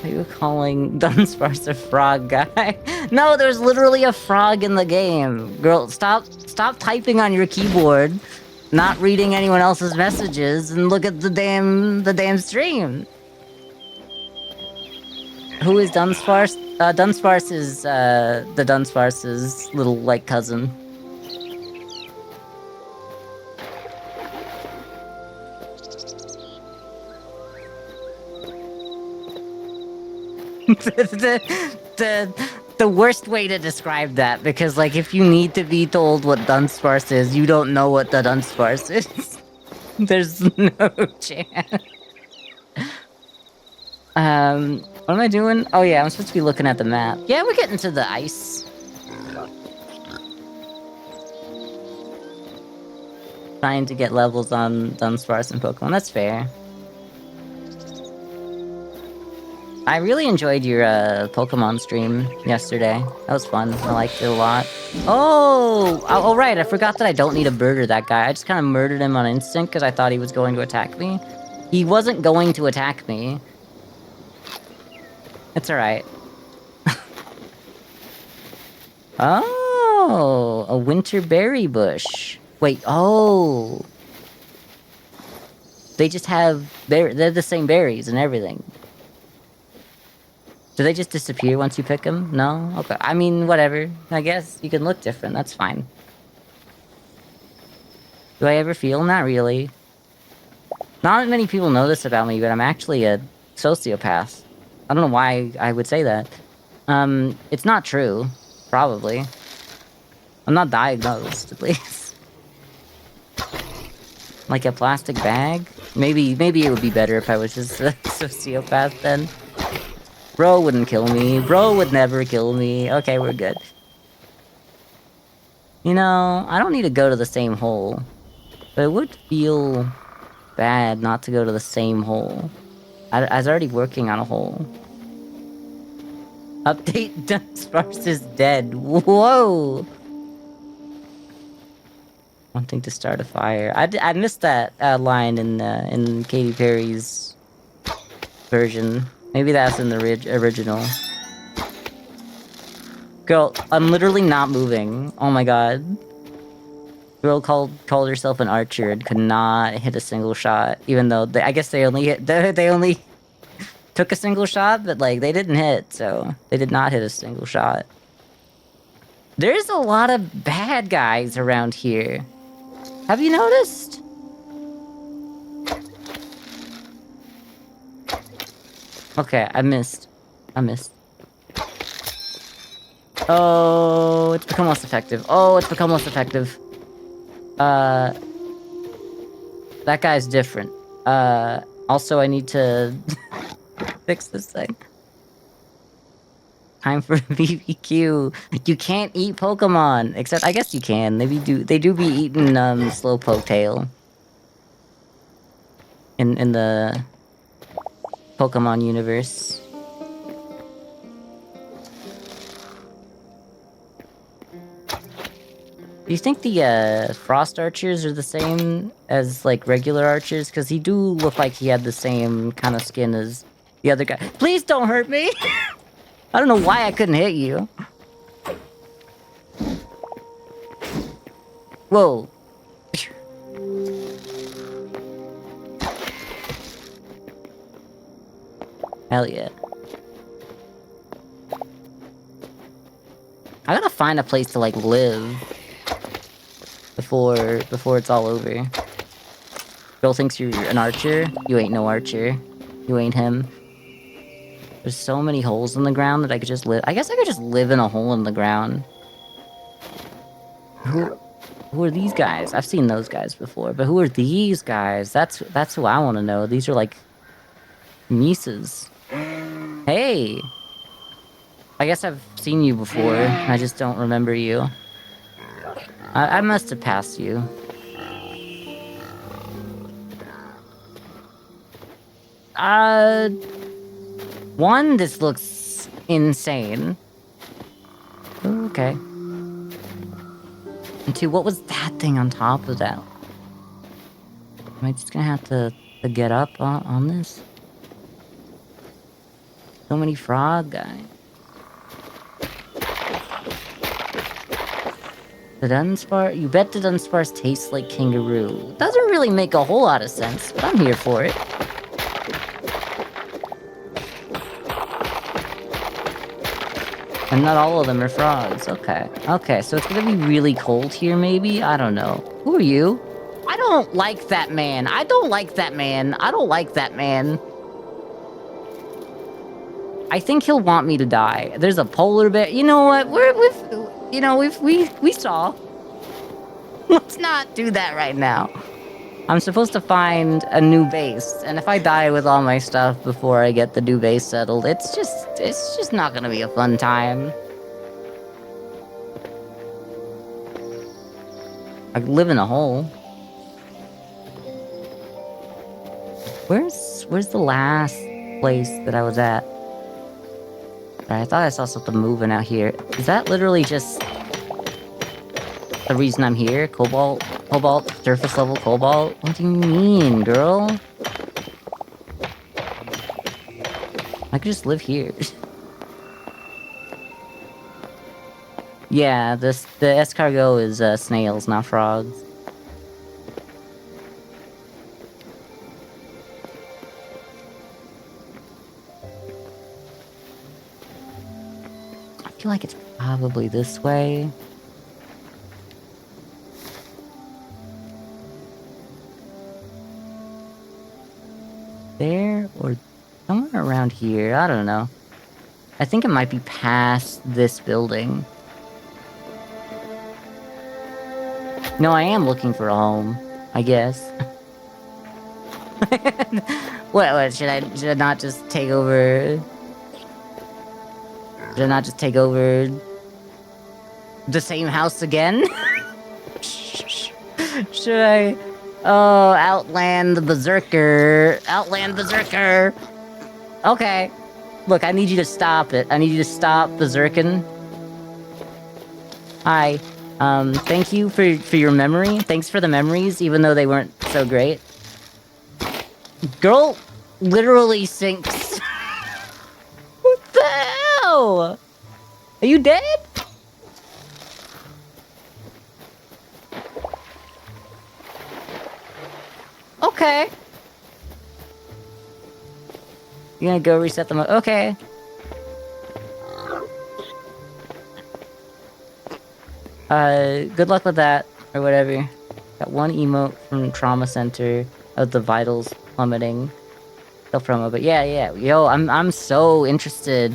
you calling Dunsparce a frog guy? No, there's literally a frog in the game. Girl, stop typing on your keyboard, not reading anyone else's messages, and look at the damn stream. Who is Dunsparce? Dunsparce is the Dunsparce's little, like, cousin. the worst way to describe that, because, like, if you need to be told what Dunsparce is, you don't know what the Dunsparce is. There's no chance. What am I doing? Oh yeah, I'm supposed to be looking at the map. Yeah, we're getting to the ice. Trying to get levels on Dunsparce and Pokemon, that's fair. I really enjoyed your Pokemon stream yesterday. That was fun. I liked it a lot. Oh, right. I forgot that I don't need to murder that guy. I just kind of murdered him on instinct because I thought he was going to attack me. He wasn't going to attack me. It's alright. Oh, a winter berry bush. Wait, oh. They just have... They're the same berries and everything. Do they just disappear once you pick them? No? Okay. I mean, whatever. I guess you can look different. That's fine. Do I ever feel? Not really. Not many people know this about me, but I'm actually a sociopath. I don't know why I would say that. It's not true. Probably. I'm not diagnosed, at least. Like a plastic bag? Maybe it would be better if I was just a sociopath then. Bro wouldn't kill me. Bro would never kill me. Okay, we're good. You know, I don't need to go to the same hole. But it would feel bad not to go to the same hole. I was already working on a hole. Update, Dunsparce is dead. Whoa! Wanting to start a fire. I missed that line in Katy Perry's version. Maybe that's in the original. Girl, I'm literally not moving. Oh my god. Girl called herself an archer and could not hit a single shot, even though I guess they only took a single shot, but like they didn't hit, so they did not hit a single shot. There's a lot of bad guys around here. Have you noticed? Okay, I missed. Oh, it's become less effective. That guy's different. Also I need to fix this thing. Time for BBQ. You can't eat Pokemon, except I guess you can. They do be eating Slowpoke tail in the Pokemon universe. Do you think the Frost Archers are the same as like regular archers? Because he do look like he had the same kind of skin as the other guy. Please don't hurt me! I don't know why I couldn't hit you. Whoa. Hell yeah. I gotta find a place to like live before it's all over. Girl thinks you're an archer. You ain't no archer. You ain't him. There's so many holes in the ground that I could just live. I guess I could just live in a hole in the ground. Who are these guys? I've seen those guys before, but who are these guys? That's who I want to know. These are like nieces. Hey. I guess I've seen you before. I just don't remember you. I must have passed you. One, this looks insane. Ooh, okay. And two, what was that thing on top of that? Am I just gonna have to get up on this? So many frog guys. The Dunsparce? You bet the Dunsparce tastes like kangaroo. Doesn't really make a whole lot of sense, but I'm here for it. And not all of them are frogs. Okay. Okay, so it's gonna be really cold here, maybe? I don't know. Who are you? I don't like that man. I don't like that man. I don't like that man. I think he'll want me to die. There's a polar bear. You know what? We saw. Let's not do that right now. I'm supposed to find a new base, and if I die with all my stuff before I get the new base settled, it's just not gonna be a fun time. I live in a hole. Where's the last place that I was at? I thought I saw something moving out here. Is that literally just the reason I'm here? Cobalt, surface level cobalt? What do you mean, girl? I could just live here. Yeah, the escargot is snails, not frogs. I feel like it's probably this way. There, or somewhere around here, I don't know. I think it might be past this building. No, I am looking for a home, I guess. What, should I not just take over? Should I not just take over the same house again? Should I? Oh, outland the berserker. Outland berserker. Okay. Look, I need you to stop it. I need you to stop berserking. Hi. Thank you for your memory. Thanks for the memories, even though they weren't so great. Girl literally sinks. What the hell? Are you dead? Okay. You're gonna go reset them up. Okay. Good luck with that, or whatever. Got one emote from Trauma Center of the vitals plummeting. No promo, but yeah. Yo, I'm so interested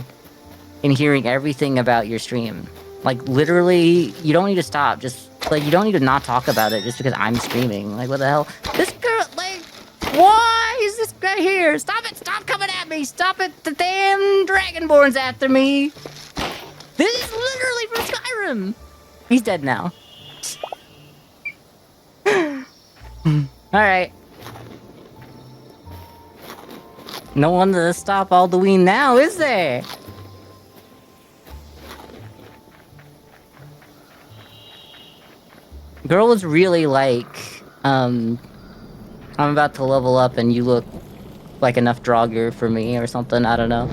in hearing everything about your stream. Like, literally, you don't need to stop. Just, like, you don't need to not talk about it just because I'm streaming. Like, what the hell? This girl, like, why is this guy here? Stop it! Stop coming at me! Stop it! The damn Dragonborn's after me! This is literally from Skyrim! He's dead now. Alright. No one to stop Alduin now, is there? Girl was really like, I'm about to level up and you look like enough Draugr for me or something, I don't know.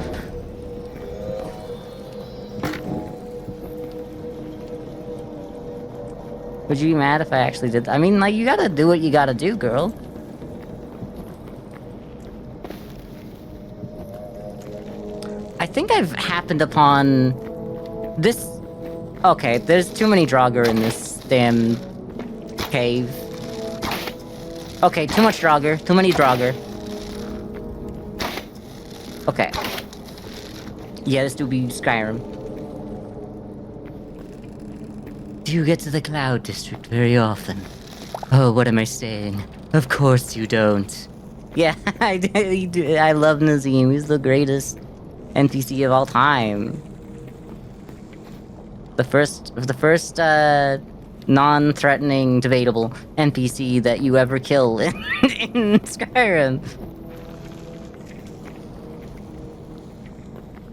Would you be mad if I actually did that? I mean, like, you gotta do what you gotta do, girl. I think I've happened upon this... Okay, there's too many Draugr in this damn cave. Okay, too much Draugr. Too many Draugr. Okay. Yeah, this do be Skyrim. Do you get to the Cloud District very often? Oh, what am I saying? Of course you don't. Yeah, I do. I love Nazim. He's the greatest NPC of all time. The first non-threatening, debatable NPC that you ever kill in Skyrim.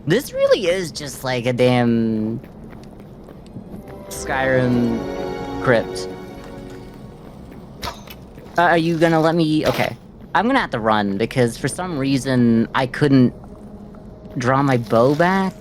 This really is just like a damn Skyrim crypt. Are you gonna let me... Okay. I'm gonna have to run, because for some reason I couldn't draw my bow back.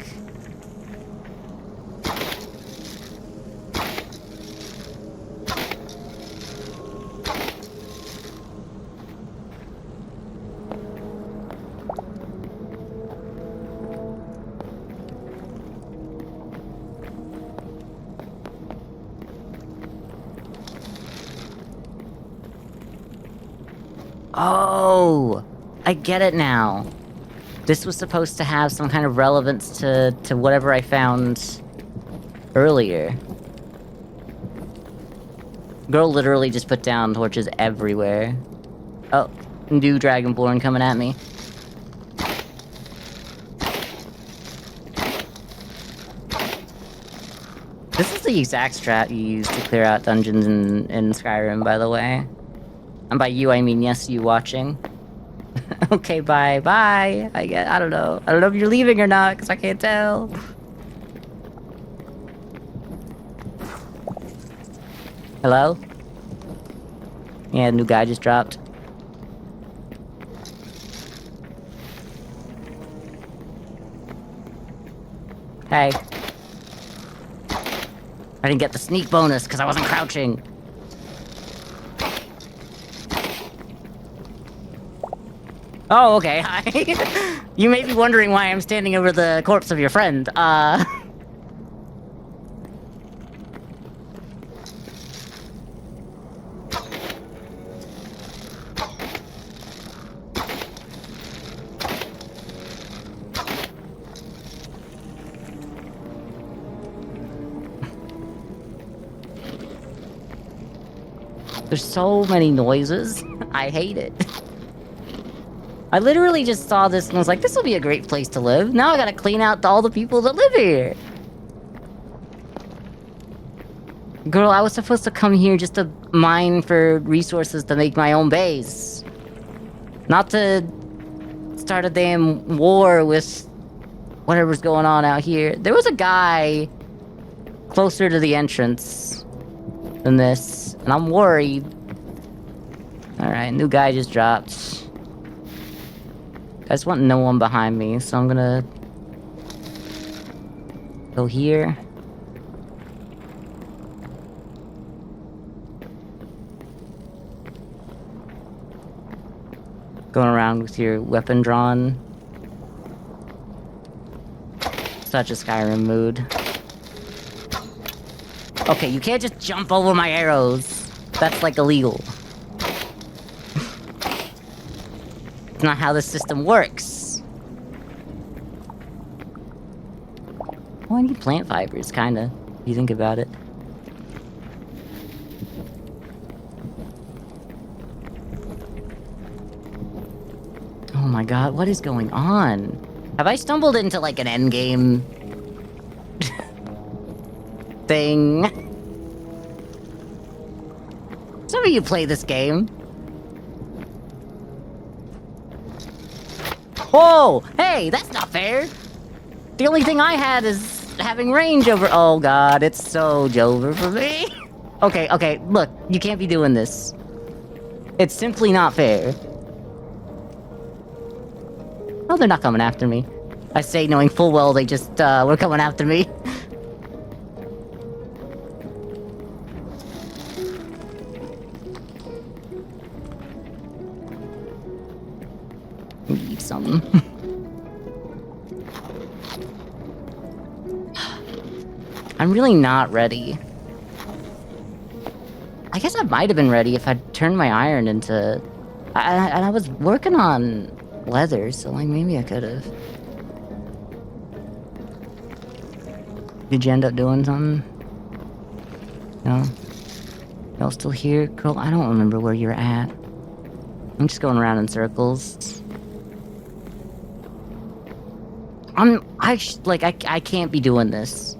Oh, I get it now. This was supposed to have some kind of relevance to whatever I found earlier. Girl literally just put down torches everywhere. Oh, new Dragonborn coming at me. This is the exact strat you use to clear out dungeons in Skyrim, by the way. And by you, I mean yes, you watching. Okay, bye. Bye. I don't know. I don't know if you're leaving or not, because I can't tell. Hello? Yeah, new guy just dropped. Hey. I didn't get the sneak bonus because I wasn't crouching. Oh, okay, hi. You may be wondering why I'm standing over the corpse of your friend. There's so many noises. I hate it. I literally just saw this and was like, this will be a great place to live. Now I gotta clean out all the people that live here. Girl, I was supposed to come here just to mine for resources to make my own base. Not to start a damn war with whatever's going on out here. There was a guy closer to the entrance than this, and I'm worried. Alright, new guy just dropped. I just want no one behind me, so I'm gonna go here. Going around with your weapon drawn. Such a Skyrim mood. Okay, you can't just jump over my arrows. That's like illegal. It's not how this system works. Well, I need plant fibers, kinda, if you think about it. Oh my god, what is going on? Have I stumbled into, like, an endgame thing? Some of you play this game. Whoa! Hey, that's not fair! The only thing I had is having range over- oh god, it's so Jover for me. Okay, okay, look, you can't be doing this. It's simply not fair. Oh, they're not coming after me. I say knowing full well they just, were coming after me. Need some. I'm really not ready. I guess I might have been ready if I'd turned my iron into... I was working on leather, so like maybe I could have. Did you end up doing something? No? Y'all still here? Girl, I don't remember where you're at. I'm just going around in circles. I can't be doing this.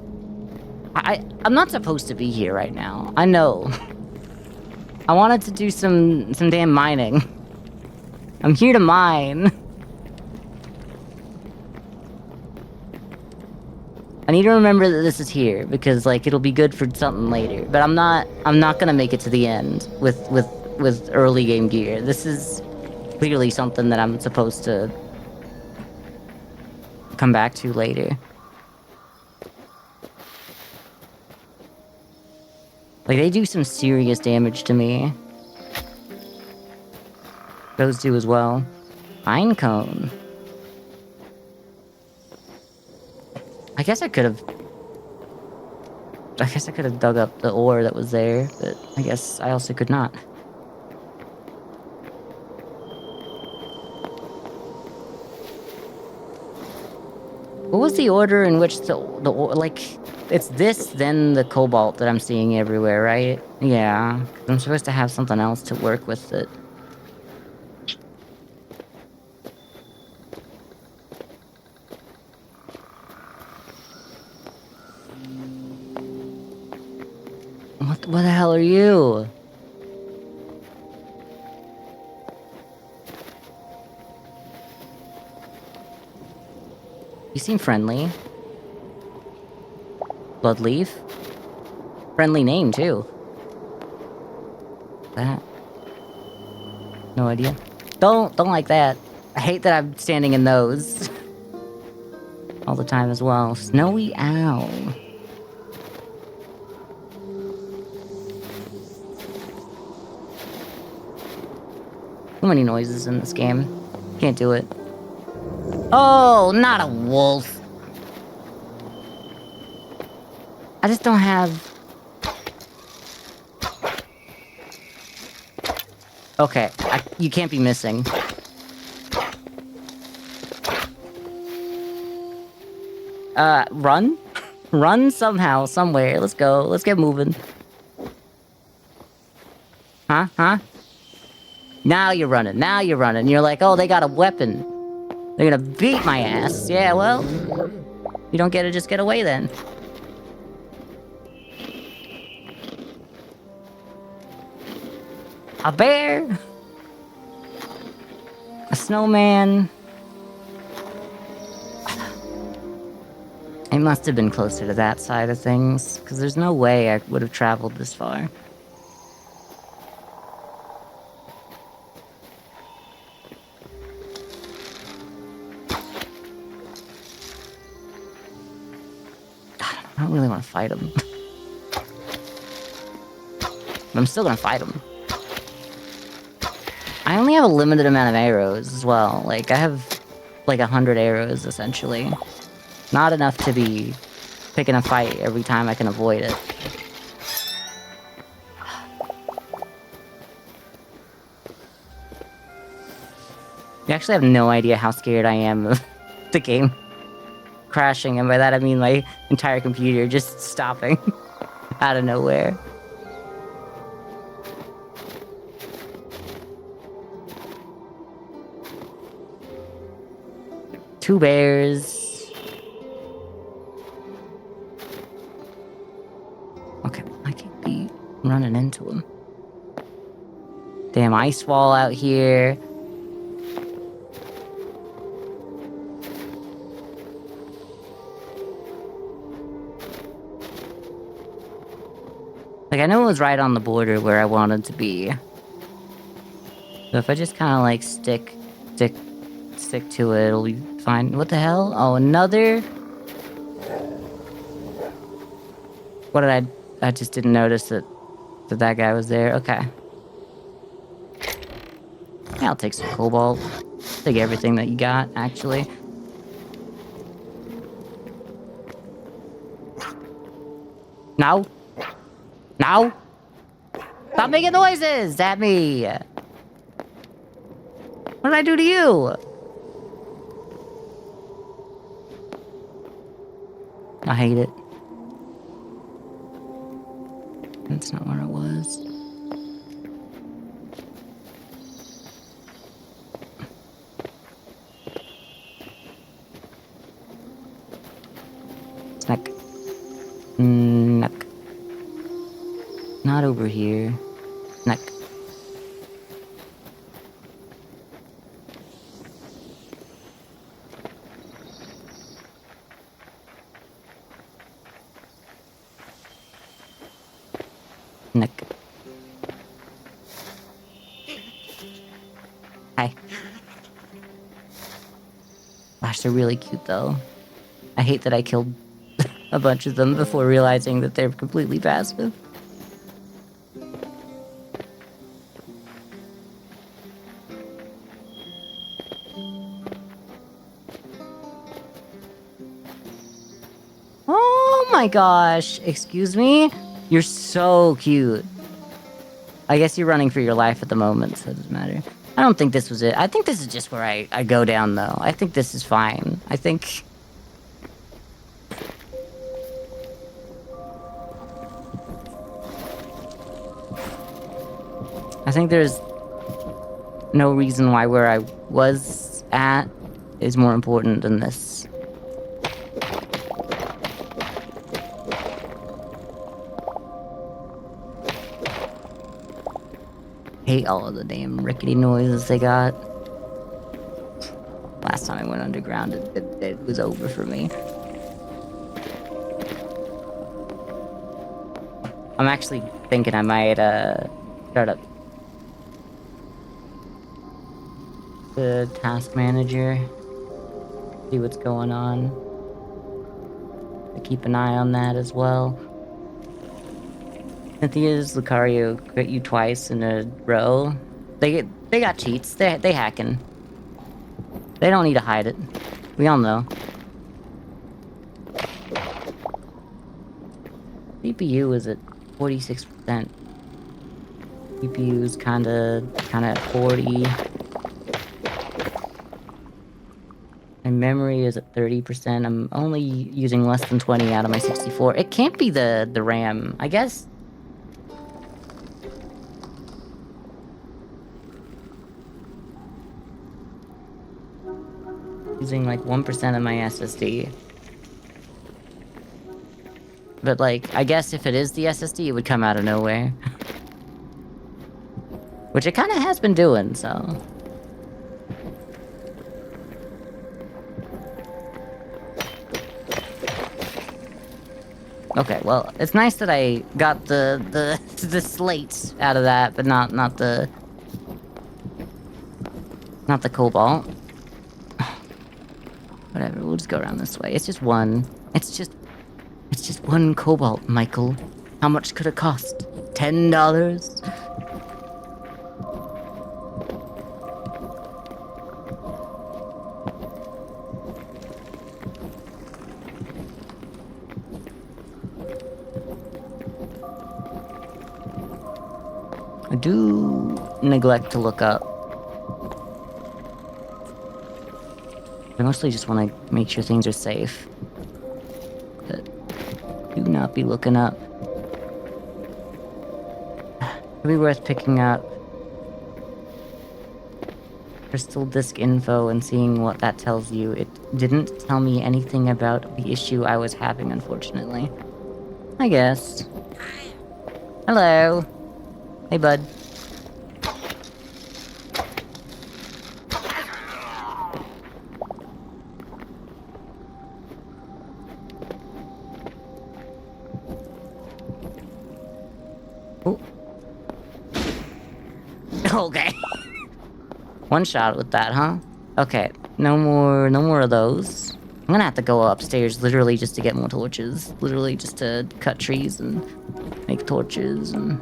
I'm not supposed to be here right now. I know. I wanted to do some damn mining. I'm here to mine. I need to remember that this is here, because, like, it'll be good for something later. But I'm not gonna make it to the end with early game gear. This is clearly something that I'm supposed to come back to later. Like, they do some serious damage to me. Those do as well. Pine cone. I guess I could have dug up the ore that was there, but I guess I also could not. What was the order in which like, it's this, then the cobalt that I'm seeing everywhere, right? Yeah. I'm supposed to have something else to work with it. What the hell are you? You seem friendly. Bloodleaf? Friendly name, too. That? No idea. Don't like that. I hate that I'm standing in those. All the time as well. Snowy owl. Too many noises in this game. Can't do it. Oh, not a wolf. I just don't have... Okay, you can't be missing. Run? Run somehow, somewhere. Let's go. Let's get moving. Huh? Now you're running. Now you're running. You're like, oh, they got a weapon. They're gonna beat my ass. Yeah, well, you don't get to just get away then. A bear? A snowman? It must have been closer to that side of things, because there's no way I would have traveled this far. I don't really want to fight him. But I'm still gonna fight him. I only have a limited amount of arrows as well. Like, I have like 100 arrows, essentially. Not enough to be picking a fight every time I can avoid it. You actually have no idea how scared I am of the game crashing, and by that I mean my entire computer just stopping out of nowhere. Two bears. Okay, I can't be running into them. Damn ice wall out here. Like, I know it was right on the border where I wanted to be. So if I just kind of like stick to it, it'll be fine. What the hell? Oh, another? What did I just didn't notice that that guy was there. Okay. Yeah, I'll take some cobalt. Take everything that you got, actually. No. No. Stop making noises at me. What did I do to you? I hate it. That's not where it was. Snack. Snack. Not over here. Snack. Nick. Hi. Gosh, they're really cute though. I hate that I killed a bunch of them before realizing that they're completely passive. Oh my gosh, excuse me? You're so cute. I guess you're running for your life at the moment, so it doesn't matter. I don't think this was it. I think this is just where I go down, though. I think this is fine. I think I think there's no reason why where I was at is more important than this. Hate all of the damn rickety noises they got. Last time I went underground, it was over for me. I'm actually thinking I might start up the task manager, see what's going on. Keep an eye on that as well. Cynthia's Lucario crit you twice in a row. They got cheats. They hacking. They don't need to hide it. We all know. CPU is at 46%. CPU's kinda at 40. My memory is at 30%. I'm only using less than 20 out of my 64. It can't be the RAM, I guess. Using like 1% of my SSD. But like, I guess if it is the SSD, it would come out of nowhere. Which it kinda has been doing, so... Okay, well, it's nice that I got the slate out of that, but not the cobalt. Whatever, we'll just go around this way. It's just one. It's just one cobalt, Michael. How much could it cost? $10? I do neglect to look up. I mostly just want to make sure things are safe. But do not be looking up. It'd be worth picking up crystal disk info and seeing what that tells you. It didn't tell me anything about the issue I was having, unfortunately. I guess. Hello. Hey, bud. Oh. Okay. One shot with that, huh? Okay. No more of those. I'm gonna have to go upstairs literally just to get more torches. Literally just to cut trees and make torches and...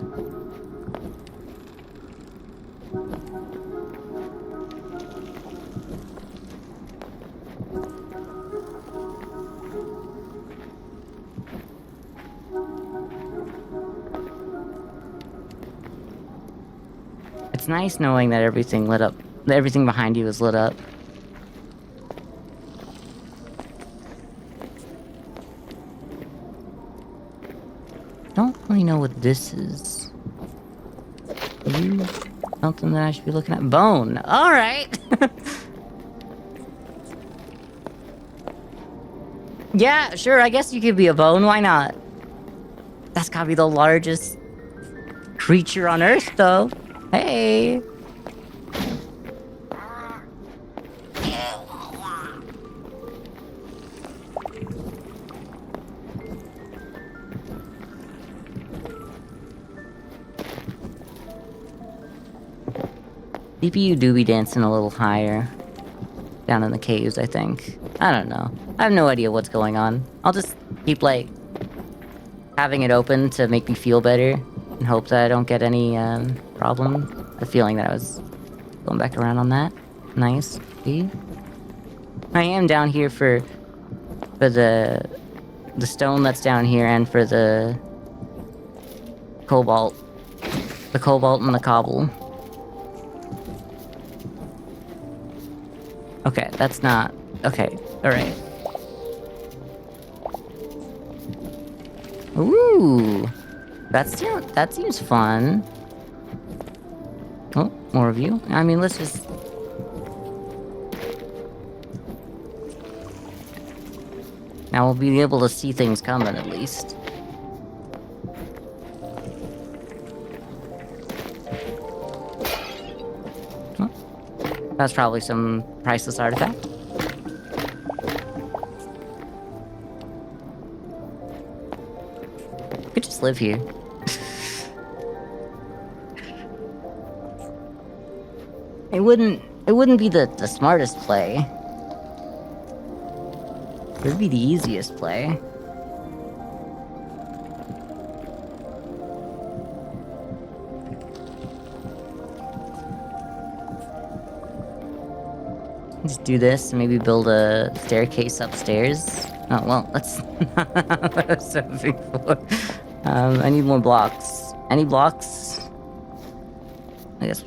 It's nice knowing that everything lit up. Everything behind you is lit up. Don't really know what this is. Something that I should be looking at? Bone! Alright! Yeah, sure, I guess you could be a bone, why not? That's gotta be the largest creature on Earth, though. Hey! CPU do be dancing a little higher. Down in the caves, I think. I don't know. I have no idea what's going on. I'll just keep, like, having it open to make me feel better. And hope that I don't get any, problem. The feeling that I was going back around on that. Nice. See? I am down here for the stone that's down here and for the cobalt. The cobalt and the cobble. Okay, that's not... Okay, alright. Ooh! That seems fun. Oh, more of you. I mean, let's just... Now we'll be able to see things coming, at least. Oh, that's probably some priceless artifact. Could just live here. It wouldn't be the smartest play. It would be the easiest play. Just do this and maybe build a staircase upstairs. Oh, well, that's what I was hoping for. I need more blocks. Any blocks? I guess,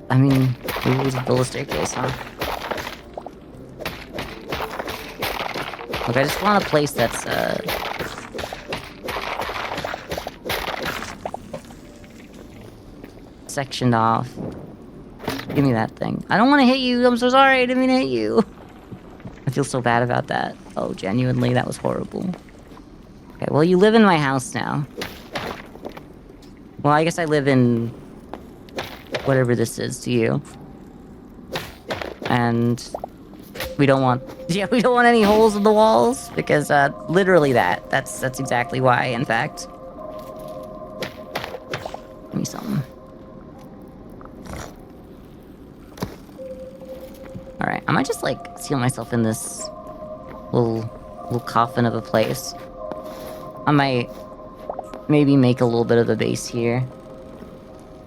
I mean, maybe we just build a staircase, huh? Look, I just want a place that's, sectioned off. Give me that thing. I don't want to hit you. I'm so sorry. I didn't mean to hit you. I feel so bad about that. Oh, genuinely, that was horrible. Okay, well, you live in my house now. Well, I guess I live in... whatever this is to you. And... we don't want... yeah, we don't want any holes in the walls. Because, literally that's exactly why, in fact. Give me something. Alright, I might just, like, seal myself in this little coffin of a place. I might maybe make a little bit of a base here.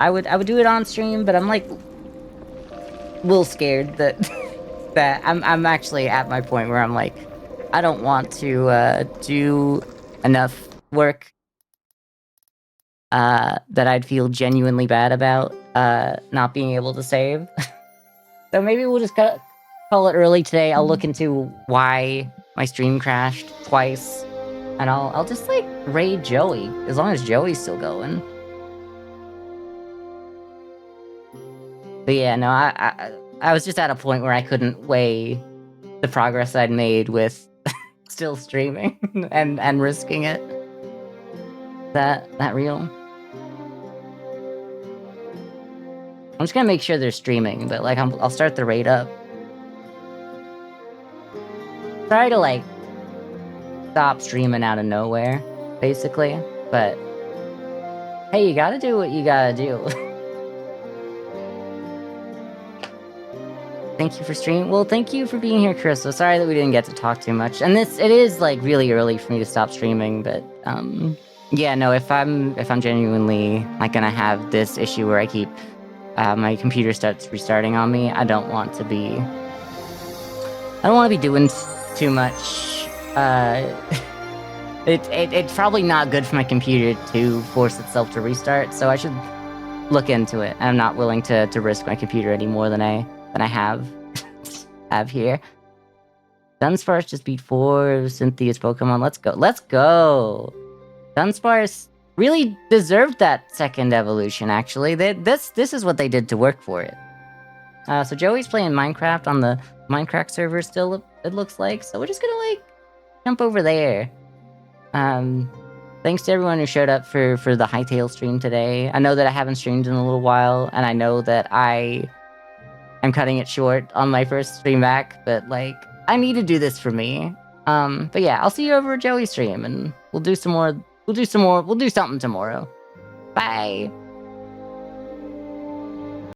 I would do it on stream, but I'm, like, a little scared that that I'm actually at my point where I'm like, I don't want to do enough work that I'd feel genuinely bad about not being able to save. So maybe we'll just call it early today. I'll look into why my stream crashed twice, and I'll just like raid Joey as long as Joey's still going. But yeah, no, I was just at a point where I couldn't weigh the progress I'd made with still streaming and risking it. That real? I'm just gonna make sure they're streaming, but like I'll start the raid up. Try to like stop streaming out of nowhere, basically. But hey, you gotta do what you gotta do. Thank you for streaming. Well, thank you for being here, Chris. So sorry that we didn't get to talk too much. And it is like really early for me to stop streaming, but yeah, no, if I'm genuinely like gonna have this issue where I keep my computer starts restarting on me, I don't want to be doing too much. It's probably not good for my computer to force itself to restart, so I should look into it. I'm not willing to risk my computer any more than I have here. Dunsparce just beat 4 of Cynthia's Pokemon. Let's go! Dunsparce really deserved that second evolution, actually. This is what they did to work for it. So Joey's playing Minecraft on the Minecraft server still, it looks like. So we're just gonna, like, jump over there. Thanks to everyone who showed up for the Hytale stream today. I know that I haven't streamed in a little while, and I know that I'm cutting it short on my first stream back, but, like, I need to do this for me. But yeah, I'll see you over at Joey's stream, and we'll do something tomorrow. Bye!